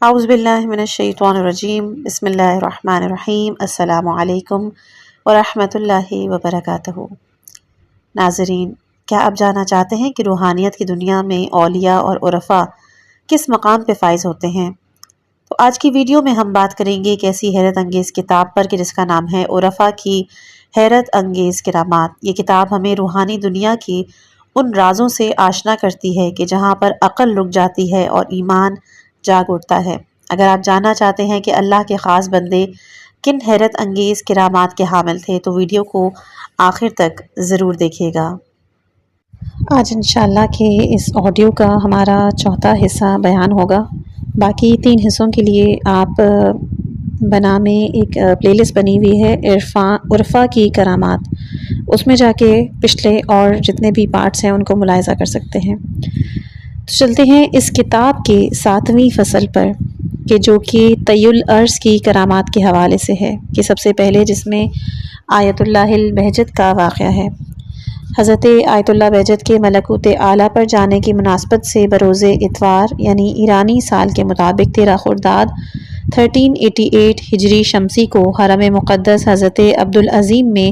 اعوذ باللہ من الشیطان الرجیم بسم اللہ الرحمن الرحیم السلام علیکم ورحمۃ اللہ وبرکاتہ۔ ناظرین، کیا آپ جاننا چاہتے ہیں کہ روحانیت کی دنیا میں اولیاء اور عرفاء کس مقام پہ فائز ہوتے ہیں؟ تو آج کی ویڈیو میں ہم بات کریں گے ایک ایسی حیرت انگیز کتاب پر کہ جس کا نام ہے عرفاء کی حیرت انگیز کرامات۔ یہ کتاب ہمیں روحانی دنیا کی ان رازوں سے آشنا کرتی ہے کہ جہاں پر عقل رک جاتی ہے اور ایمان جاگ اٹھتا ہے۔ اگر آپ جاننا چاہتے ہیں کہ اللہ کے خاص بندے کن حیرت انگیز کرامات کے حامل تھے تو ویڈیو کو آخر تک ضرور دیکھیے گا۔ آج انشاءاللہ کہ اس آڈیو کا ہمارا چوتھا حصہ بیان ہوگا۔ باقی 3 حصوں کے لیے آپ بنا میں ایک پلے لسٹ بنی ہوئی ہے عرفاء کی کرامات، اس میں جا کے پچھلے اور جتنے بھی پارٹس ہیں ان کو ملاحظہ کر سکتے ہیں۔ تو چلتے ہیں اس کتاب کے 7ویں فصل پر کہ جو کہ طی الارض کی کرامات کے حوالے سے ہے، کہ سب سے پہلے جس میں آیت اللہ البہجت کا واقعہ ہے۔ حضرت آیت اللہ بہجت کے ملکوت اعلیٰ پر جانے کی مناسبت سے بروز اتوار یعنی ایرانی سال کے مطابق 13 خرداد 1388 ہجری شمسی کو حرم مقدس حضرت عبدالعظیم میں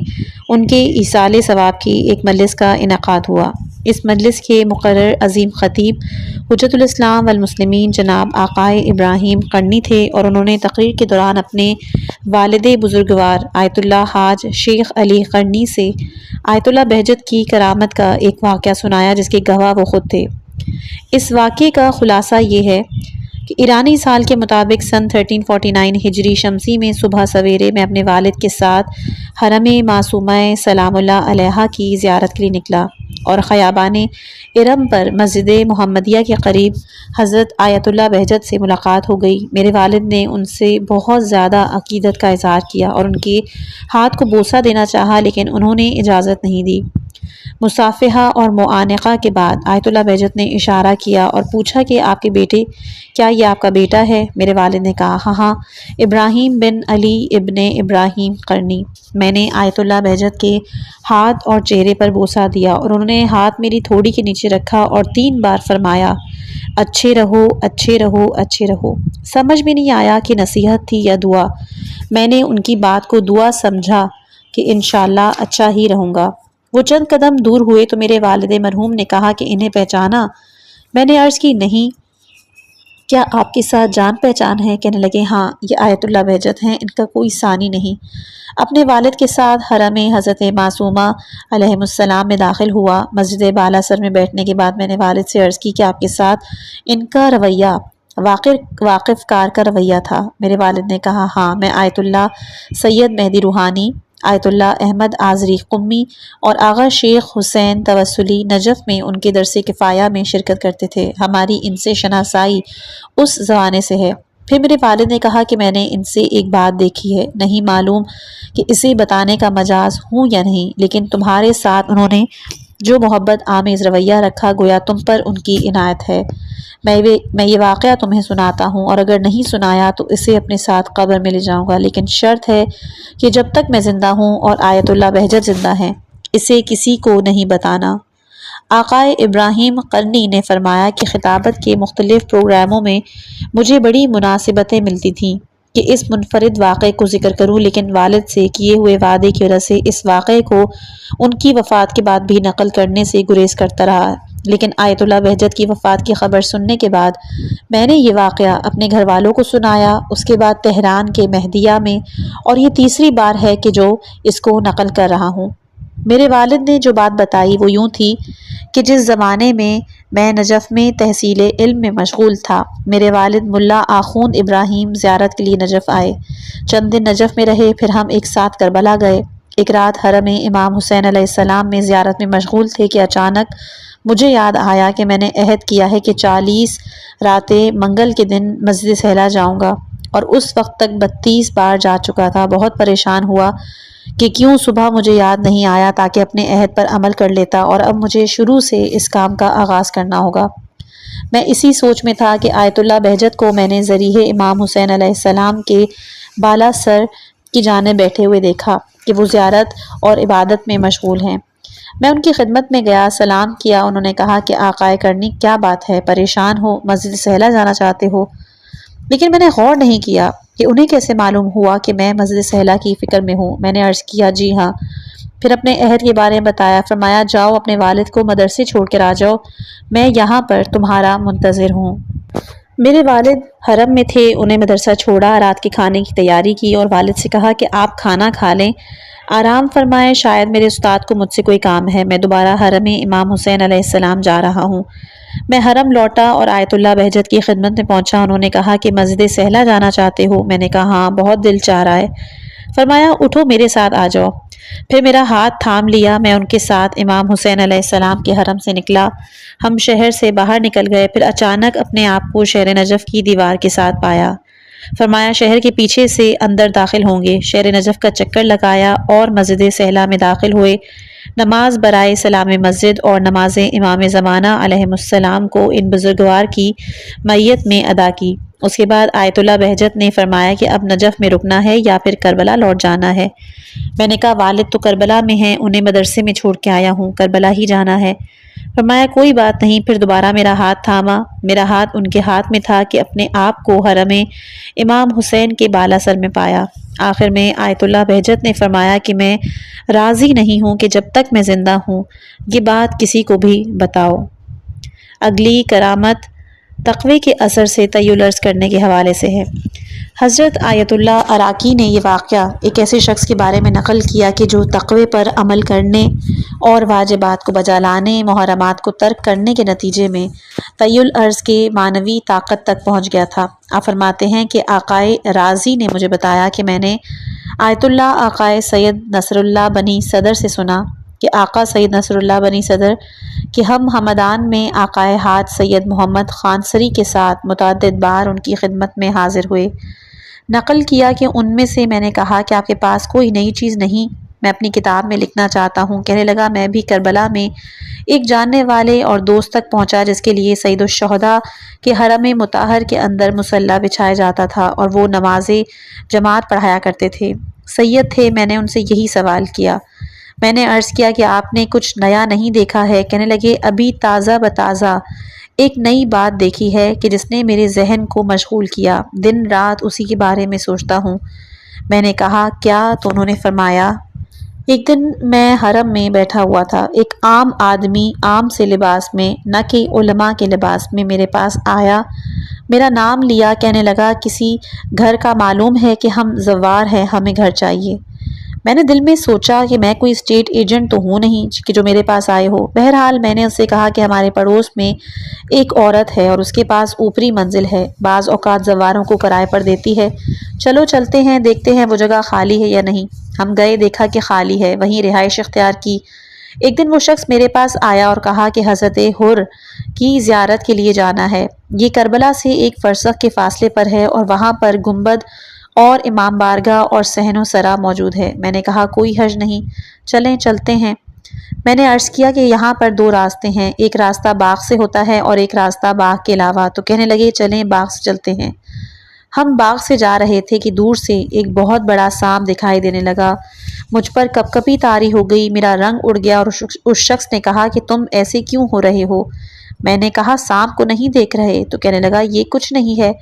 ان کے ایصال ثواب کی ایک مجلس کا انعقاد ہوا۔ اس مجلس کے مقرر عظیم خطیب حجت الاسلام والمسلمین جناب آقائے ابراہیم قرنی تھے، اور انہوں نے تقریر کے دوران اپنے والد بزرگوار آیت اللہ حاج شیخ علی قرنی سے آیت اللہ بہجت کی کرامت کا ایک واقعہ سنایا جس کے گواہ وہ خود تھے۔ اس واقعے کا خلاصہ یہ ہے کہ ایرانی سال کے مطابق سن 1349 ہجری شمسی میں صبح سویرے میں اپنے والد کے ساتھ حرم معصومہ سلام اللہ علیہا کی زیارت کے لیے نکلا، اور خیابان ارم پر مسجد محمدیہ کے قریب حضرت آیت اللہ بہجت سے ملاقات ہو گئی۔ میرے والد نے ان سے بہت زیادہ عقیدت کا اظہار کیا اور ان کے ہاتھ کو بوسہ دینا چاہا، لیکن انہوں نے اجازت نہیں دی۔ مصافحہ اور معانقہ کے بعد آیت اللہ بہجت نے اشارہ کیا اور پوچھا کہ آپ کے بیٹے، کیا یہ آپ کا بیٹا ہے؟ میرے والد نے کہا ہاں، ابراہیم بن علی ابن ابراہیم قرنی۔ میں نے آیت اللہ بہجت کے ہاتھ اور چہرے پر بوسہ دیا اور انہوں نے ہاتھ میری تھوڑی کے نیچے رکھا اور 3 بار فرمایا، اچھے رہو، اچھے رہو، اچھے رہو۔ سمجھ میں نہیں آیا کہ نصیحت تھی یا دعا۔ میں نے ان کی بات کو دعا سمجھا کہ انشاءاللہ اچھا ہی رہوں گا۔ وہ چند قدم دور ہوئے تو میرے والد مرحوم نے کہا کہ انہیں پہچانا؟ میں نے عرض کی نہیں، کیا آپ کے ساتھ جان پہچان ہے؟ کہنے لگے ہاں، یہ آیت اللہ بہجت ہیں، ان کا کوئی ثانی نہیں۔ اپنے والد کے ساتھ حرم حضرت معصومہ علیہ السلام میں داخل ہوا۔ مسجد بالا سر میں بیٹھنے کے بعد میں نے والد سے عرض کی کہ آپ کے ساتھ ان کا رویہ واقف کار کا رویہ تھا؟ میرے والد نے کہا ہاں، میں آیت اللہ سید مہدی روحانی، آیت اللہ احمد آذری قمی اور آغا شیخ حسین توسلی نجف میں ان کے درس کفایہ میں شرکت کرتے تھے۔ ہماری ان سے شناسائی اس زمانے سے ہے۔ پھر میرے والد نے کہا کہ میں نے ان سے ایک بات دیکھی ہے، نہیں معلوم کہ اسے بتانے کا مجاز ہوں یا نہیں، لیکن تمہارے ساتھ انہوں نے جو محبت آمیز رویہ رکھا گویا تم پر ان کی عنایت ہے۔ میں یہ واقعہ تمہیں سناتا ہوں، اور اگر نہیں سنایا تو اسے اپنے ساتھ قبر میں لے جاؤں گا، لیکن شرط ہے کہ جب تک میں زندہ ہوں اور آیت اللہ بہجت زندہ ہیں اسے کسی کو نہیں بتانا۔ آقائے ابراہیم قرنی نے فرمایا کہ خطابت کے مختلف پروگراموں میں مجھے بڑی مناسبتیں ملتی تھیں کہ اس منفرد واقعے کو ذکر کروں، لیکن والد سے کیے ہوئے وعدے کی وجہ سے اس واقعے کو ان کی وفات کے بعد بھی نقل کرنے سے گریز کرتا رہا۔ لیکن آیت اللہ بہجت کی وفات کی خبر سننے کے بعد میں نے یہ واقعہ اپنے گھر والوں کو سنایا، اس کے بعد تہران کے مہدیہ میں، اور یہ تیسری بار ہے کہ جو اس کو نقل کر رہا ہوں۔ میرے والد نے جو بات بتائی وہ یوں تھی کہ جس زمانے میں نجف میں تحصیل علم میں مشغول تھا، میرے والد ملا آخوند ابراہیم زیارت کے لیے نجف آئے۔ چند دن نجف میں رہے، پھر ہم ایک ساتھ کربلا گئے۔ ایک رات حرم امام حسین علیہ السلام میں زیارت میں مشغول تھے کہ اچانک مجھے یاد آیا کہ میں نے عہد کیا ہے کہ 40 راتیں منگل کے دن مسجد سہلا جاؤں گا، اور اس وقت تک 32 بار جا چکا تھا۔ بہت پریشان ہوا کہ کیوں صبح مجھے یاد نہیں آیا تاکہ اپنے عہد پر عمل کر لیتا، اور اب مجھے شروع سے اس کام کا آغاز کرنا ہوگا۔ میں اسی سوچ میں تھا کہ آیت اللہ بہجت کو میں نے ذریحہ امام حسین علیہ السلام کے بالا سر کی جانب بیٹھے ہوئے دیکھا کہ وہ زیارت اور عبادت میں مشغول ہیں۔ میں ان کی خدمت میں گیا، سلام کیا۔ انہوں نے کہا کہ آقائے کرنی کیا بات ہے، پریشان ہو، مسجد سہلا جانا چاہتے ہو؟ لیکن میں نے غور نہیں کیا کہ انہیں کیسے معلوم ہوا کہ میں مسجد سہلا کی فکر میں ہوں۔ میں نے عرض کیا جی ہاں، پھر اپنے عہد کے بارے میں بتایا۔ فرمایا جاؤ اپنے والد کو مدرسے چھوڑ کر آ جاؤ، میں یہاں پر تمہارا منتظر ہوں۔ میرے والد حرم میں تھے، انہیں مدرسہ چھوڑا، رات کے کھانے کی تیاری کی اور والد سے کہا کہ آپ کھانا کھا لیں، آرام فرمائیں، شاید میرے استاد کو مجھ سے کوئی کام ہے، میں دوبارہ حرم امام حسین علیہ السلام جا رہا ہوں۔ میں حرم لوٹا اور آیت اللہ بہجت کی خدمت میں پہنچا۔ انہوں نے کہا کہ مسجد سہلا جانا چاہتے ہو؟ میں نے کہا ہاں، بہت دل چاہ رہا ہے۔ فرمایا اٹھو میرے ساتھ آ جاؤ۔ پھر میرا ہاتھ تھام لیا، میں ان کے ساتھ امام حسین علیہ السلام کے حرم سے نکلا۔ ہم شہر سے باہر نکل گئے، پھر اچانک اپنے آپ کو شہر نجف کی دیوار کے ساتھ پایا۔ فرمایا شہر کے پیچھے سے اندر داخل ہوں گے۔ شہر نجف کا چکر لگایا اور مسجد سہلا میں داخل ہوئے۔ نماز برائے سلام مسجد اور نماز امام زمانہ علیہ السلام کو ان بزرگوار کی معیت میں ادا کی۔ اس کے بعد آیت اللہ بہجت نے فرمایا کہ اب نجف میں رکنا ہے یا پھر کربلا لوٹ جانا ہے؟ میں نے کہا والد تو کربلا میں ہیں، انہیں مدرسے میں چھوڑ کے آیا ہوں، کربلا ہی جانا ہے۔ فرمایا کوئی بات نہیں۔ پھر دوبارہ میرا ہاتھ تھاما، میرا ہاتھ ان کے ہاتھ میں تھا کہ اپنے آپ کو حرم امام حسین کے بالا سر میں پایا۔ آخر میں آیت اللہ بہجت نے فرمایا کہ میں راضی نہیں ہوں کہ جب تک میں زندہ ہوں یہ بات کسی کو بھی بتاؤ۔ اگلی کرامت تقوی کے اثر سے طی العرض کرنے کے حوالے سے ہے۔ حضرت آیت اللہ عراقی نے یہ واقعہ ایک ایسے شخص کے بارے میں نقل کیا کہ جو تقوی پر عمل کرنے اور واجبات کو بجا لانے، محرمات کو ترک کرنے کے نتیجے میں طی العرض کے معنوی طاقت تک پہنچ گیا تھا۔ آپ فرماتے ہیں کہ آقائے راضی نے مجھے بتایا کہ میں نے آیت اللہ آقائے سید نصر اللہ بنی صدر سے سنا کہ آقا سید نصر اللہ بنی صدر کہ ہم ہمدان میں آقائے ہاتھ سید محمد خان سری کے ساتھ متعدد بار ان کی خدمت میں حاضر ہوئے۔ نقل کیا کہ ان میں سے میں نے کہا کہ آپ کے پاس کوئی نئی چیز نہیں؟ میں اپنی کتاب میں لکھنا چاہتا ہوں۔ کہنے لگا میں بھی کربلا میں ایک جاننے والے اور دوست تک پہنچا جس کے لیے سید الشہداء کے حرم مطہر کے اندر مصلی بچھایا جاتا تھا اور وہ نماز جماعت پڑھایا کرتے تھے۔ سید تھے، میں نے ان سے یہی سوال کیا۔ میں نے عرض کیا کہ آپ نے کچھ نیا نہیں دیکھا ہے؟ کہنے لگے ابھی تازہ بتازہ ایک نئی بات دیکھی ہے کہ جس نے میرے ذہن کو مشغول کیا، دن رات اسی کے بارے میں سوچتا ہوں۔ میں نے کہا کیا؟ تو انہوں نے فرمایا ایک دن میں حرم میں بیٹھا ہوا تھا، ایک عام آدمی عام سے لباس میں، نہ کہ علماء کے لباس میں، میرے پاس آیا، میرا نام لیا، کہنے لگا کسی گھر کا معلوم ہے کہ ہم زوار ہیں، ہمیں گھر چاہیے۔ میں نے دل میں سوچا کہ میں کوئی اسٹیٹ ایجنٹ تو ہوں نہیں کہ جو میرے پاس آئے ہو۔ بہرحال میں نے اس سے کہا کہ ہمارے پڑوس میں ایک عورت ہے اور اس کے پاس اوپری منزل ہے، بعض اوقات زواروں کو کرائے پر دیتی ہے، چلو چلتے ہیں، دیکھتے ہیں وہ جگہ خالی ہے یا نہیں۔ ہم گئے، دیکھا کہ خالی ہے، وہیں رہائش اختیار کی۔ ایک دن وہ شخص میرے پاس آیا اور کہا کہ حضرت حر کی زیارت کے لیے جانا ہے، یہ کربلا سے ایک فرسخ کے فاصلے پر ہے اور وہاں پر گنبد اور امام بارگاہ اور صحن و سرا موجود ہے۔ میں نے کہا کوئی حرج نہیں، چلیں چلتے ہیں۔ میں نے عرض کیا کہ یہاں پر دو راستے ہیں، ایک راستہ باغ سے ہوتا ہے اور ایک راستہ باغ کے علاوہ۔ تو کہنے لگے چلیں باغ سے چلتے ہیں۔ ہم باغ سے جا رہے تھے کہ دور سے ایک بہت بڑا سانپ دکھائی دینے لگا۔ مجھ پر کپ کپی طاری ہو گئی، میرا رنگ اڑ گیا اور اس شخص نے کہا کہ تم ایسے کیوں ہو رہے ہو؟ میں نے کہا سانپ کو نہیں دیکھ رہے؟ تو کہنے لگا یہ کچھ نہیں ہے۔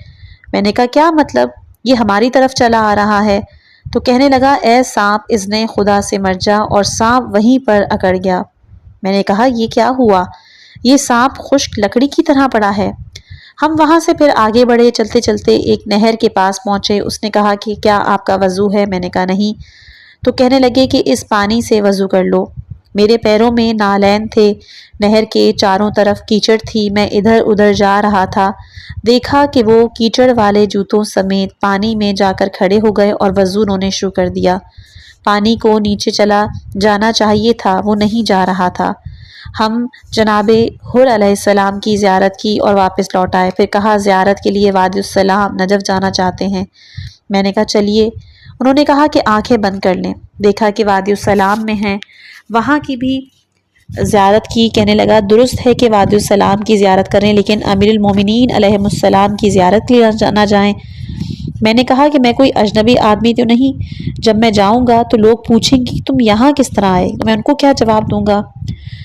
میں نے کہا کیا مطلب؟ یہ ہماری طرف چلا آ رہا ہے۔ تو کہنے لگا اے سانپ اذن خدا سے مر جا، اور سانپ وہیں پر اکڑ گیا۔ میں نے کہا یہ کیا ہوا؟ یہ سانپ خشک لکڑی کی طرح پڑا ہے۔ ہم وہاں سے پھر آگے بڑھے، چلتے چلتے ایک نہر کے پاس پہنچے۔ اس نے کہا کہ کیا آپ کا وضو ہے؟ میں نے کہا نہیں۔ تو کہنے لگے کہ اس پانی سے وضو کر لو۔ میرے پیروں میں نالین تھے، نہر کے چاروں طرف کیچڑ تھی، میں ادھر ادھر جا رہا تھا، دیکھا کہ وہ کیچڑ والے جوتوں سمیت پانی میں جا کر کھڑے ہو گئے اور وضو انہوں نے شروع کر دیا۔ پانی کو نیچے چلا جانا چاہیے تھا، وہ نہیں جا رہا تھا۔ ہم جناب حر علیہ السلام کی زیارت کی اور واپس لوٹ آئے۔ پھر کہا زیارت کے لیے وادی السلام نجف جانا چاہتے ہیں؟ میں نے کہا چلیے۔ انہوں نے کہا کہ آنکھیں بند کر لیں۔ دیکھا کہ وادی السلام میں ہیں، وہاں کی بھی زیارت کی۔ کہنے لگا درست ہے کہ وادی السلام کی زیارت کریں، لیکن امیر المومنین علیہ السلام کی زیارت کے لیے نہ جائیں۔ میں نے کہا کہ میں کوئی اجنبی آدمی تو نہیں، جب میں جاؤں گا تو لوگ پوچھیں گے کہ تم یہاں کس طرح آئے، میں ان کو کیا جواب دوں گا؟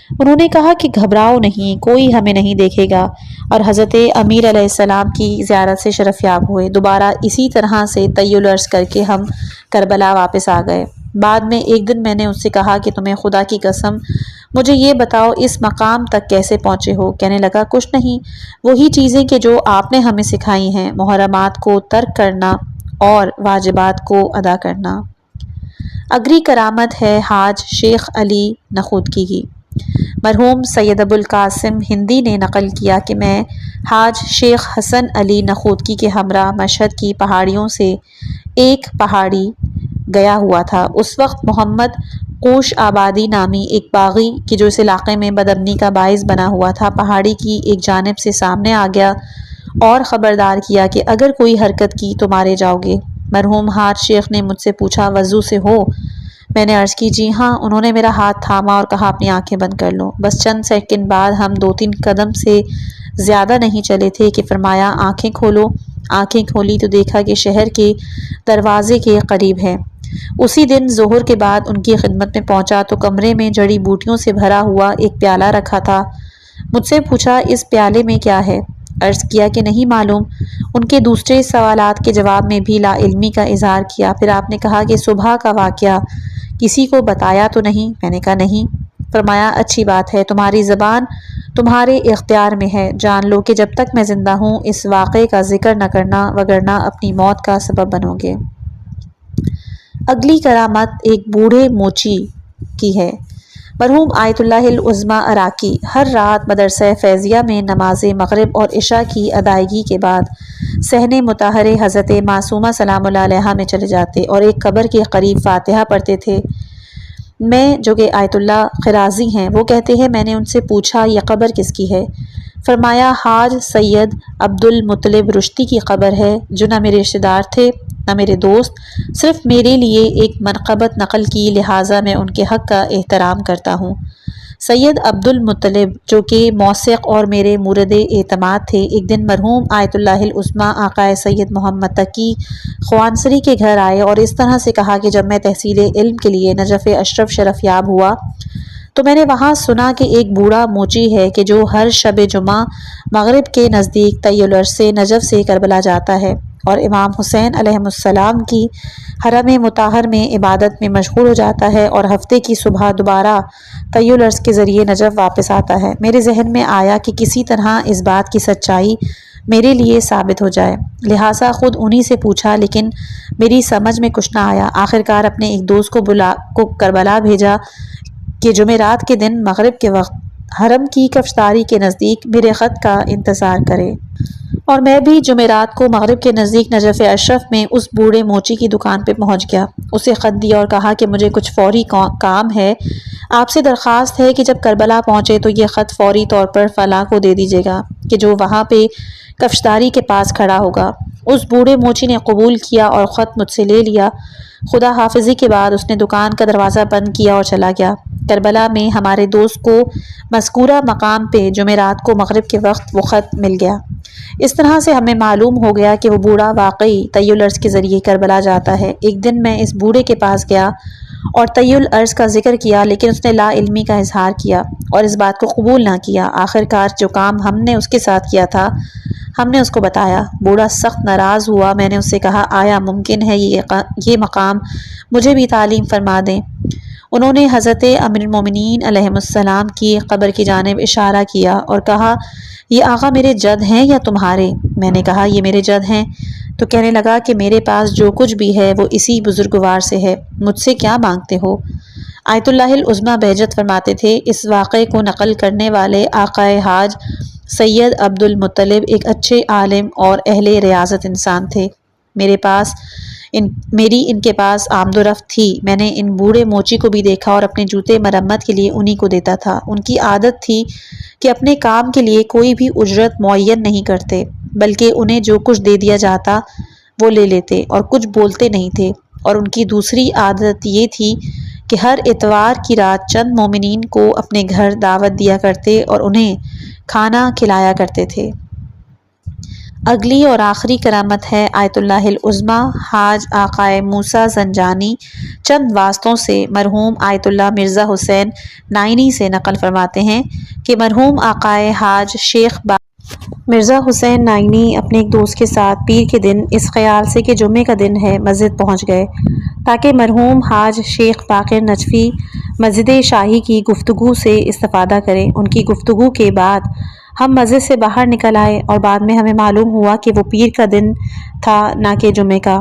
انہوں نے کہا کہ گھبراؤ نہیں، کوئی ہمیں نہیں دیکھے گا، اور حضرت امیر علیہ السلام کی زیارت سے شرف یاب ہوئے۔ دوبارہ اسی طرح سے طی العرض کر کے ہم کربلا واپس آ گئے۔ بعد میں ایک دن میں نے اس سے کہا کہ تمہیں خدا کی قسم مجھے یہ بتاؤ اس مقام تک کیسے پہنچے ہو؟ کہنے لگا کچھ نہیں، وہی چیزیں کہ جو آپ نے ہمیں سکھائی ہیں، محرمات کو ترک کرنا اور واجبات کو ادا کرنا۔ اگلی کرامت ہے حاج شیخ علی نخودکی کی۔ مرحوم سید ابو القاسم ہندی نے نقل کیا کہ میں حاج شیخ حسن علی نخودکی کے ہمراہ مشہد کی پہاڑیوں سے ایک پہاڑی گیا ہوا تھا۔ اس وقت محمد قوش آبادی نامی ایک باغی کہ جو اس علاقے میں بدامنی کا باعث بنا ہوا تھا، پہاڑی کی ایک جانب سے سامنے آ گیا اور خبردار کیا کہ اگر کوئی حرکت کی تو مارے جاؤ گے۔ مرحوم حاج شیخ نے مجھ سے پوچھا وضو سے ہو؟ میں نے عرض کی جی ہاں۔ انہوں نے میرا ہاتھ تھاما اور کہا اپنی آنکھیں بند کر لو۔ بس چند سیکنڈ بعد ہم 2-3 قدم سے زیادہ نہیں چلے تھے کہ فرمایا آنکھیں کھولو۔ آنکھیں کھولی تو دیکھا کہ شہر کے دروازے کے قریب ہے۔ اسی دن ظہر کے بعد ان کی خدمت میں پہنچا تو کمرے میں جڑی بوٹیوں سے بھرا ہوا ایک پیالہ رکھا تھا۔ مجھ سے پوچھا اس پیالے میں کیا ہے؟ عرض کیا کہ نہیں معلوم۔ ان کے دوسرے سوالات کے جواب میں بھی لا علمی کا اظہار کیا۔ پھر آپ نے کہا کہ صبح کا واقعہ کسی کو بتایا تو نہیں؟ میں نے کہا نہیں۔ فرمایا اچھی بات ہے، تمہاری زبان تمہارے اختیار میں ہے، جان لو کہ جب تک میں زندہ ہوں اس واقعے کا ذکر نہ کرنا وگرنہ اپنی موت کا سبب بنو گے۔ اگلی کرامت ایک بوڑھے موچی کی ہے۔ مرحوم آیت اللہ العظمیٰ عراقی ہر رات مدرسہ فیضیہ میں نماز مغرب اور عشاء کی ادائیگی کے بعد صحن مطہر حضرت معصومہ سلام اللہ علیہا میں چلے جاتے اور ایک قبر کے قریب فاتحہ پڑھتے تھے۔ میں جو کہ آیت اللہ خرازی ہیں وہ کہتے ہیں میں نے ان سے پوچھا یہ قبر کس کی ہے؟ فرمایا حاج سید عبد المطلب رشتی کی قبر ہے، جو نہ میرے رشتہ دار تھے نہ میرے دوست، صرف میرے لیے ایک منقبت نقل کی، لہٰذا میں ان کے حق کا احترام کرتا ہوں۔ سید عبد المطلب جو کہ موثق اور میرے مورد اعتماد تھے، ایک دن مرحوم آیت اللہ العظمیٰ آقا سید محمد تقی خوانسری کے گھر آئے اور اس طرح سے کہا کہ جب میں تحصیل علم کے لیے نجف اشرف شرف یاب ہوا تو میں نے وہاں سنا کہ ایک بوڑھا موچی ہے کہ جو ہر شب جمعہ مغرب کے نزدیک طی العرض سے نجف سے کربلا جاتا ہے اور امام حسین علیہ السلام کی حرم مطہر میں عبادت میں مشغول ہو جاتا ہے اور ہفتے کی صبح دوبارہ طی العرض کے ذریعے نجف واپس آتا ہے۔ میرے ذہن میں آیا کہ کسی طرح اس بات کی سچائی میرے لیے ثابت ہو جائے، لہٰذا خود انہی سے پوچھا، لیکن میری سمجھ میں کچھ نہ آیا۔ آخرکار اپنے ایک دوست کو کربلا بھیجا کہ جمعرات کے دن مغرب کے وقت حرم کی کفشداری کے نزدیک میرے خط کا انتظار کرے، اور میں بھی جمعرات کو مغرب کے نزدیک نجف اشرف میں اس بوڑھے موچی کی دکان پہ پہنچ گیا۔ اسے خط دیا اور کہا کہ مجھے کچھ فوری کام ہے، آپ سے درخواست ہے کہ جب کربلا پہنچے تو یہ خط فوری طور پر فلاں کو دے دیجیے گا کہ جو وہاں پہ کفشداری کے پاس کھڑا ہوگا۔ اس بوڑھے موچی نے قبول کیا اور خط مجھ سے لے لیا۔ خدا حافظی کے بعد اس نے دکان کا دروازہ بند کیا اور چلا گیا۔ کربلا میں ہمارے دوست کو مذکورہ مقام پہ جمعرات کو مغرب کے وقت وہ خط مل گیا۔ اس طرح سے ہمیں معلوم ہو گیا کہ وہ بوڑھا واقعی طی العرض کے ذریعے کربلا جاتا ہے۔ ایک دن میں اس بوڑھے کے پاس گیا اور طی العرض کا ذکر کیا، لیکن اس نے لا علمی کا اظہار کیا اور اس بات کو قبول نہ کیا۔ آخرکار جو کام ہم نے اس کے ساتھ کیا تھا ہم نے اس کو بتایا۔ بوڑھا سخت ناراض ہوا۔ میں نے اس سے کہا آیا ممکن ہے یہ مقام مجھے بھی تعلیم فرما دیں؟ انہوں نے حضرت امیر المومنین علیہ السلام کی قبر کی جانب اشارہ کیا اور کہا یہ آقا میرے جد ہیں یا تمہارے؟ میں نے کہا یہ میرے جد ہیں۔ تو کہنے لگا کہ میرے پاس جو کچھ بھی ہے وہ اسی بزرگوار سے ہے، مجھ سے کیا مانگتے ہو؟ آیت اللہ العظمیٰ بہجت فرماتے تھے اس واقعے کو نقل کرنے والے آقا حاج سید عبد المطلب ایک اچھے عالم اور اہل ریاضت انسان تھے۔ میری ان کے پاس آمد و رفت تھی۔ میں نے ان بوڑھے موچی کو بھی دیکھا اور اپنے جوتے مرمت کے لیے انہی کو دیتا تھا۔ ان کی عادت تھی کہ اپنے کام کے لیے کوئی بھی اجرت معین نہیں کرتے، بلکہ انہیں جو کچھ دے دیا جاتا وہ لے لیتے اور کچھ بولتے نہیں تھے۔ اور ان کی دوسری عادت یہ تھی کہ ہر اتوار کی رات چند مومنین کو اپنے گھر دعوت دیا کرتے اور انہیں کھانا کھلایا کرتے تھے۔ اگلی اور آخری کرامت ہے آیت اللہ العظمیٰ حاج آقائے موسیٰ زنجانی چند واسطوں سے مرحوم آیت اللہ مرزا حسین نائینی سے نقل فرماتے ہیں کہ مرحوم آقائے حاج شیخ مرزا حسین نائینی اپنے ایک دوست کے ساتھ پیر کے دن اس خیال سے کہ جمعے کا دن ہے مسجد پہنچ گئے تاکہ مرحوم حاج شیخ باقر نجفی مسجد شاہی کی گفتگو سے استفادہ کریں۔ ان کی گفتگو کے بعد ہم مسجد سے باہر نکل آئے اور بعد میں ہمیں معلوم ہوا کہ وہ پیر کا دن تھا نہ کہ جمعے کا۔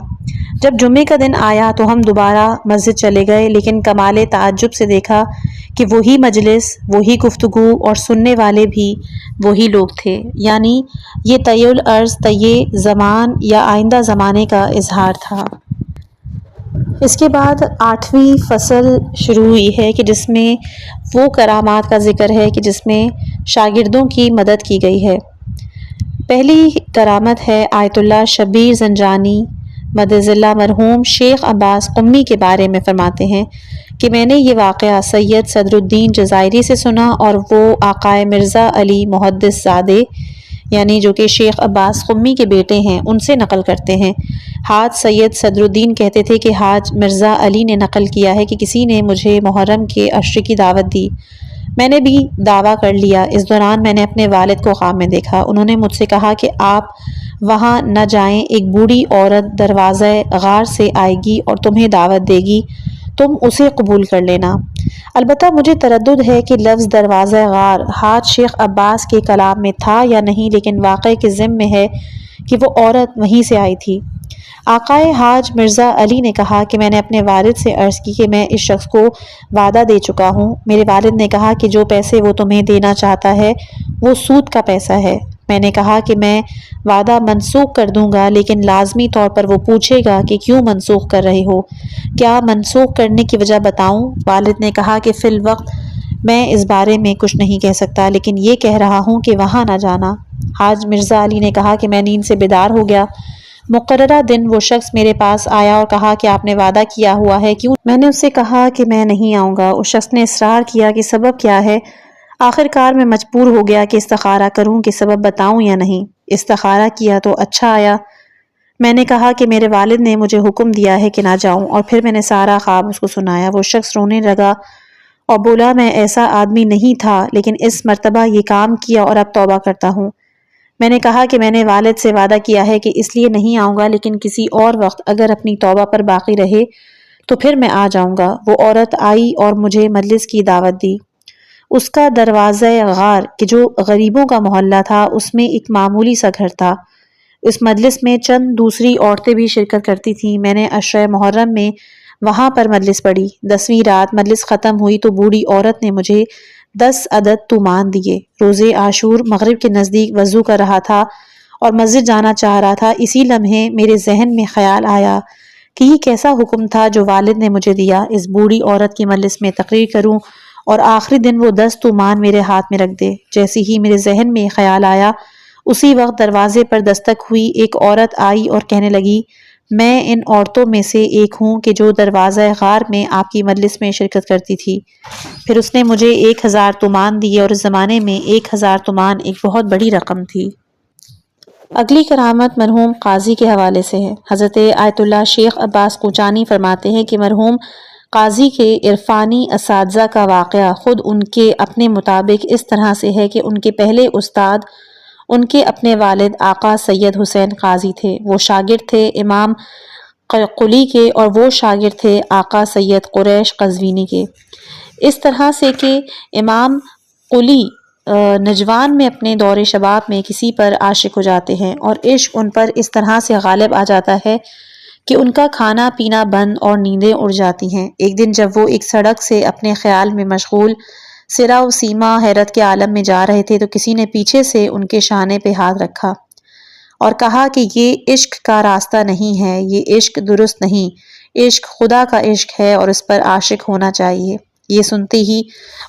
جب جمعے کا دن آیا تو ہم دوبارہ مسجد چلے گئے، لیکن کمال تعجب سے دیکھا کہ وہی مجلس، وہی گفتگو اور سننے والے بھی وہی لوگ تھے، یعنی یہ طی العرض طی زمان یا آئندہ زمانے کا اظہار تھا۔ اس کے بعد 8ویں فصل شروع ہوئی ہے کہ جس میں وہ کرامات کا ذکر ہے کہ جس میں شاگردوں کی مدد کی گئی ہے۔ پہلی کرامت ہے آیت اللہ شبیر زنجانی مدظ اللہ مرحوم شیخ عباس قمی کے بارے میں فرماتے ہیں کہ میں نے یہ واقعہ سید صدر الدین جزائری سے سنا اور وہ آقائے مرزا علی محدث زادے یعنی جو کہ شیخ عباس قمی کے بیٹے ہیں ان سے نقل کرتے ہیں۔ حاج سید صدر الدین کہتے تھے کہ حاج مرزا علی نے نقل کیا ہے کہ کسی نے مجھے محرم کے عشر کی دعوت دی، میں نے بھی دعویٰ کر لیا۔ اس دوران میں نے اپنے والد کو خواب میں دیکھا، انہوں نے مجھ سے کہا کہ آپ وہاں نہ جائیں، ایک بوڑھی عورت دروازہ غار سے آئے گی اور تمہیں دعوت دے گی، تم اسے قبول کر لینا۔ البتہ مجھے تردد ہے کہ لفظ دروازہ غار حاج شیخ عباس کے کلام میں تھا یا نہیں، لیکن واقعے کے ذم میں ہے کہ وہ عورت وہیں سے آئی تھی۔ آقائے حاج مرزا علی نے کہا کہ میں نے اپنے والد سے عرض کی کہ میں اس شخص کو وعدہ دے چکا ہوں۔ میرے والد نے کہا کہ جو پیسے وہ تمہیں دینا چاہتا ہے وہ سود کا پیسہ ہے۔ میں نے کہا کہ میں وعدہ منسوخ کر دوں گا، لیکن لازمی طور پر وہ پوچھے گا کہ کیوں منسوخ کر رہے ہو، کیا منسوخ کرنے کی وجہ بتاؤں؟ والد نے کہا کہ فی الوقت میں اس بارے میں کچھ نہیں کہہ سکتا، لیکن یہ کہہ رہا ہوں کہ وہاں نہ جانا۔ حاج مرزا علی نے کہا کہ میں نیند سے بیدار ہو گیا۔ مقررہ دن وہ شخص میرے پاس آیا اور کہا کہ آپ نے وعدہ کیا ہوا ہے کیوں؟ میں نے اس سے کہا کہ میں نہیں آؤں گا۔ اس شخص نے اصرار کیا کہ سبب کیا ہے؟ آخر کار میں مجبور ہو گیا کہ استخارہ کروں کہ سبب بتاؤں یا نہیں۔ استخارہ کیا تو اچھا آیا۔ میں نے کہا کہ میرے والد نے مجھے حکم دیا ہے کہ نہ جاؤں، اور پھر میں نے سارا خواب اس کو سنایا۔ وہ شخص رونے لگا اور بولا میں ایسا آدمی نہیں تھا، لیکن اس مرتبہ یہ کام کیا اور اب توبہ کرتا ہوں۔ میں نے کہا کہ میں نے والد سے وعدہ کیا ہے کہ اس لیے نہیں آؤں گا، لیکن کسی اور وقت اگر اپنی توبہ پر باقی رہے تو پھر میں آ جاؤں گا۔ وہ عورت آئی اور مجھے مجلس کی دعوت دی۔ اس کا دروازہ غار کہ جو غریبوں کا محلہ تھا اس میں ایک معمولی سا گھر تھا۔ اس مجلس میں چند دوسری عورتیں بھی شرکت کرتی تھیں۔ میں نے عشرہ محرم میں وہاں پر مجلس پڑھی۔ 10ویں رات مجلس ختم ہوئی تو بوڑھی عورت نے مجھے 10 عدد تومان دیے۔ روزے عاشور مغرب کے نزدیک وضو کر رہا تھا اور مسجد جانا چاہ رہا تھا۔ اسی لمحے میرے ذہن میں خیال آیا کہ یہ کیسا حکم تھا جو والد نے مجھے دیا، اس بوڑھی عورت کی مجلس میں تقریر کروں اور آخری دن وہ 10 تومان میرے ہاتھ میں رکھ دے۔ جیسے ہی میرے ذہن میں خیال آیا اسی وقت دروازے پر دستک ہوئی۔ ایک عورت آئی اور کہنے لگی میں ان عورتوں میں سے ایک ہوں کہ جو دروازہ غار میں آپ کی مجلس میں شرکت کرتی تھی۔ پھر اس نے مجھے 1000 تومان دیے، اور اس زمانے میں 1000 تومان ایک بہت بڑی رقم تھی۔ اگلی کرامت مرحوم قاضی کے حوالے سے ہے۔ حضرت آیت اللہ شیخ عباس کوچانی فرماتے ہیں کہ مرحوم قاضی کے عرفانی اساتذہ کا واقعہ خود ان کے اپنے مطابق اس طرح سے ہے کہ ان کے پہلے استاد ان کے اپنے والد آقا سید حسین قاضی تھے۔ وہ شاگرد تھے امام قلی کے اور وہ شاگرد تھے آقا سید قریش قزوینی کے۔ اس طرح سے کہ امام قلی نجوان میں اپنے دور شباب میں کسی پر عاشق ہو جاتے ہیں اور عشق ان پر اس طرح سے غالب آ جاتا ہے کہ ان کا کھانا پینا بند اور نیندیں اڑ جاتی ہیں۔ ایک دن جب وہ ایک سڑک سے اپنے خیال میں مشغول سرا و سیما حیرت کے عالم میں جا رہے تھے تو کسی نے پیچھے سے ان کے شانے پہ ہاتھ رکھا اور کہا کہ یہ عشق کا راستہ نہیں ہے، یہ عشق درست نہیں، عشق خدا کا عشق ہے اور اس پر عاشق ہونا چاہیے۔ یہ سنتے ہی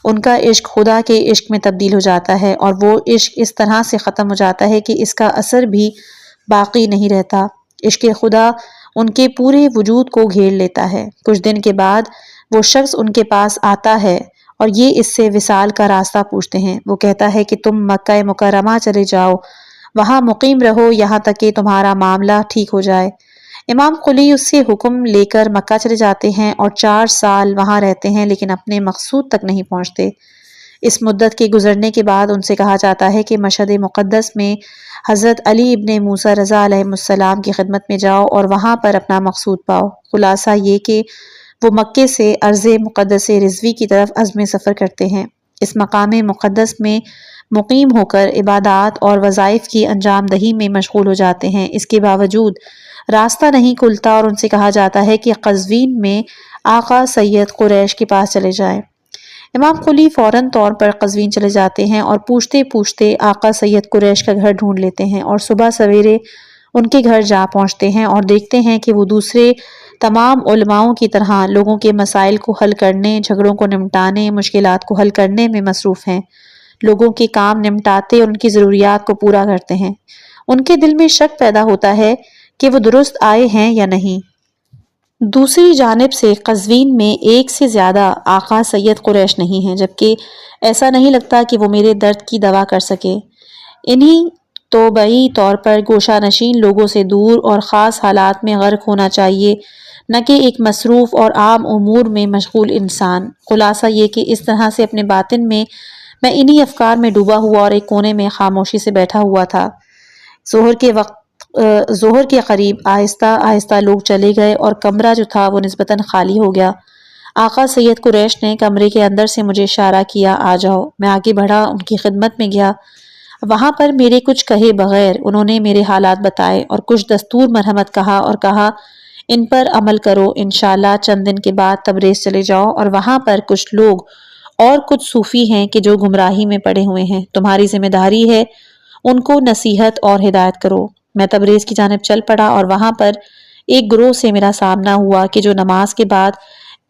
ان کا عشق خدا کے عشق میں تبدیل ہو جاتا ہے اور وہ عشق اس طرح سے ختم ہو جاتا ہے کہ اس کا اثر بھی باقی نہیں رہتا۔ عشق خدا ان کے پورے وجود کو گھیر لیتا ہے۔ کچھ دن کے بعد وہ شخص ان کے پاس آتا ہے اور یہ اس سے وصال کا راستہ پوچھتے ہیں۔ وہ کہتا ہے کہ تم مکہ مکرمہ چلے جاؤ، وہاں مقیم رہو یہاں تک کہ تمہارا معاملہ ٹھیک ہو جائے۔ امام قلی اس سے حکم لے کر مکہ چلے جاتے ہیں اور 4 سال وہاں رہتے ہیں لیکن اپنے مقصود تک نہیں پہنچتے۔ اس مدت کے گزرنے کے بعد ان سے کہا جاتا ہے کہ مشہد مقدس میں حضرت علی ابن موسیٰ رضا علیہ السلام کی خدمت میں جاؤ اور وہاں پر اپنا مقصود پاؤ۔ خلاصہ یہ کہ وہ مکے سے ارض مقدس رضوی کی طرف عزم سفر کرتے ہیں۔ اس مقام مقدس میں مقیم ہو کر عبادات اور وظائف کی انجام دہی میں مشغول ہو جاتے ہیں۔ اس کے باوجود راستہ نہیں کھلتا اور ان سے کہا جاتا ہے کہ قزوین میں آقا سید قریش کے پاس چلے جائیں۔ امام قلی فوراً طور پر قزوین چلے جاتے ہیں اور پوچھتے پوچھتے آقا سید قریش کا گھر ڈھونڈ لیتے ہیں اور صبح سویرے ان کے گھر جا پہنچتے ہیں اور دیکھتے ہیں کہ وہ دوسرے تمام علماؤں کی طرح لوگوں کے مسائل کو حل کرنے، جھگڑوں کو نمٹانے، مشکلات کو حل کرنے میں مصروف ہیں۔ لوگوں کے کام نمٹاتے اور ان کی ضروریات کو پورا کرتے ہیں۔ ان کے دل میں شک پیدا ہوتا ہے کہ وہ درست آئے ہیں یا نہیں۔ دوسری جانب سے قزوین میں ایک سے زیادہ آقا سید قریش نہیں ہیں، جبکہ ایسا نہیں لگتا کہ وہ میرے درد کی دوا کر سکے۔ انہی طبعی طور پر گوشہ نشین لوگوں سے دور اور خاص حالات میں غرق ہونا چاہیے، نہ کہ ایک مصروف اور عام امور میں مشغول انسان۔ خلاصہ یہ کہ اس طرح سے اپنے باطن میں انہی افکار میں ڈوبا ہوا اور ایک کونے میں خاموشی سے بیٹھا ہوا تھا۔ ظہر کے قریب آہستہ آہستہ لوگ چلے گئے اور کمرہ جو تھا وہ نسبتاً خالی ہو گیا۔ آقا سید قریش نے کمرے کے اندر سے مجھے اشارہ کیا، آ جاؤ۔ میں آگے بڑھا، ان کی خدمت میں گیا۔ وہاں پر میرے کچھ کہے بغیر انہوں نے میرے حالات بتائے اور کچھ دستور مرحمت کہا اور کہا ان پر عمل کرو، انشاءاللہ چند دن کے بعد تبریز چلے جاؤ اور وہاں پر کچھ لوگ اور کچھ صوفی ہیں کہ جو گمراہی میں پڑے ہوئے ہیں، تمہاری ذمہ داری ہے ان کو نصیحت اور ہدایت کرو۔ میں تبریز کی جانب چل پڑا اور وہاں پر ایک گروہ سے میرا سامنا ہوا کہ جو نماز کے بعد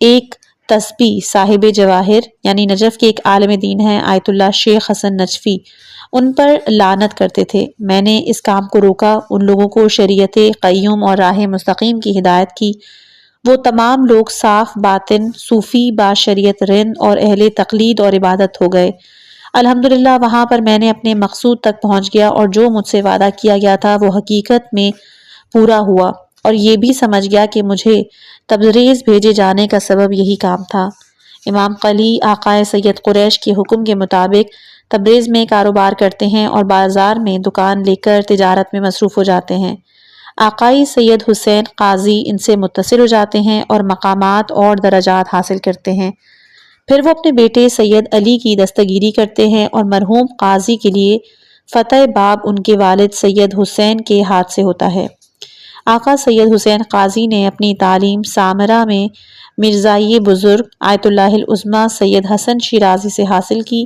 ایک تسبیح صاحب جواہر یعنی نجف کے ایک عالم دین ہیں آیت اللہ شیخ حسن نجفی، ان پر لعنت کرتے تھے۔ میں نے اس کام کو روکا، ان لوگوں کو شریعت قیوم اور راہ مستقیم کی ہدایت کی۔ وہ تمام لوگ صاف باطن صوفی با شریعت رند اور اہل تقلید اور عبادت ہو گئے۔ الحمدللہ وہاں پر میں نے اپنے مقصود تک پہنچ گیا اور جو مجھ سے وعدہ کیا گیا تھا وہ حقیقت میں پورا ہوا، اور یہ بھی سمجھ گیا کہ مجھے تبریز بھیجے جانے کا سبب یہی کام تھا۔ امام قلی آقا سید قریش کے حکم کے مطابق تبریز میں کاروبار کرتے ہیں اور بازار میں دکان لے کر تجارت میں مصروف ہو جاتے ہیں۔ آقائی سید حسین قاضی ان سے متصل ہو جاتے ہیں اور مقامات اور درجات حاصل کرتے ہیں۔ پھر وہ اپنے بیٹے سید علی کی دستگیری کرتے ہیں اور مرحوم قاضی کے لیے فتح باب ان کے والد سید حسین کے ہاتھ سے ہوتا ہے۔ آقا سید حسین قاضی نے اپنی تعلیم سامرہ میں مرزائی بزرگ آیت اللہ العظمیٰ سید حسن شیرازی سے حاصل کی،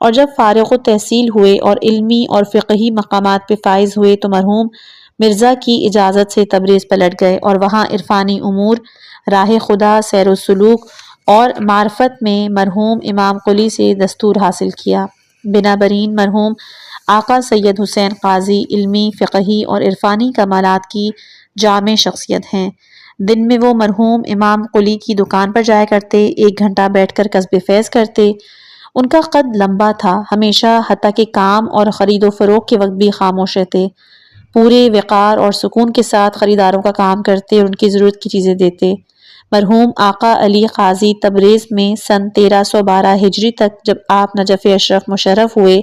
اور جب فارغ التحصیل ہوئے اور علمی اور فقہی مقامات پہ فائز ہوئے تو مرحوم مرزا کی اجازت سے تبریز پلٹ گئے اور وہاں عرفانی امور، راہ خدا، سیر و سلوک اور معرفت میں مرحوم امام قلی سے دستور حاصل کیا۔ بنابراین مرحوم آقا سید حسین قاضی علمی، فقہی اور عرفانی کمالات کی جامع شخصیت ہیں۔ دن میں وہ مرحوم امام قلی کی دکان پر جایا کرتے، 1 گھنٹہ بیٹھ کر کسب فیض کرتے۔ ان کا قد لمبا تھا، ہمیشہ حتیٰ کہ کام اور خرید و فروخت کے وقت بھی خاموش رہتے، پورے وقار اور سکون کے ساتھ خریداروں کا کام کرتے اور ان کی ضرورت کی چیزیں دیتے۔ مرحوم آقا علی قاضی تبریز میں سن 1312 ہجری تک جب آپ نجف اشرف مشرف ہوئے،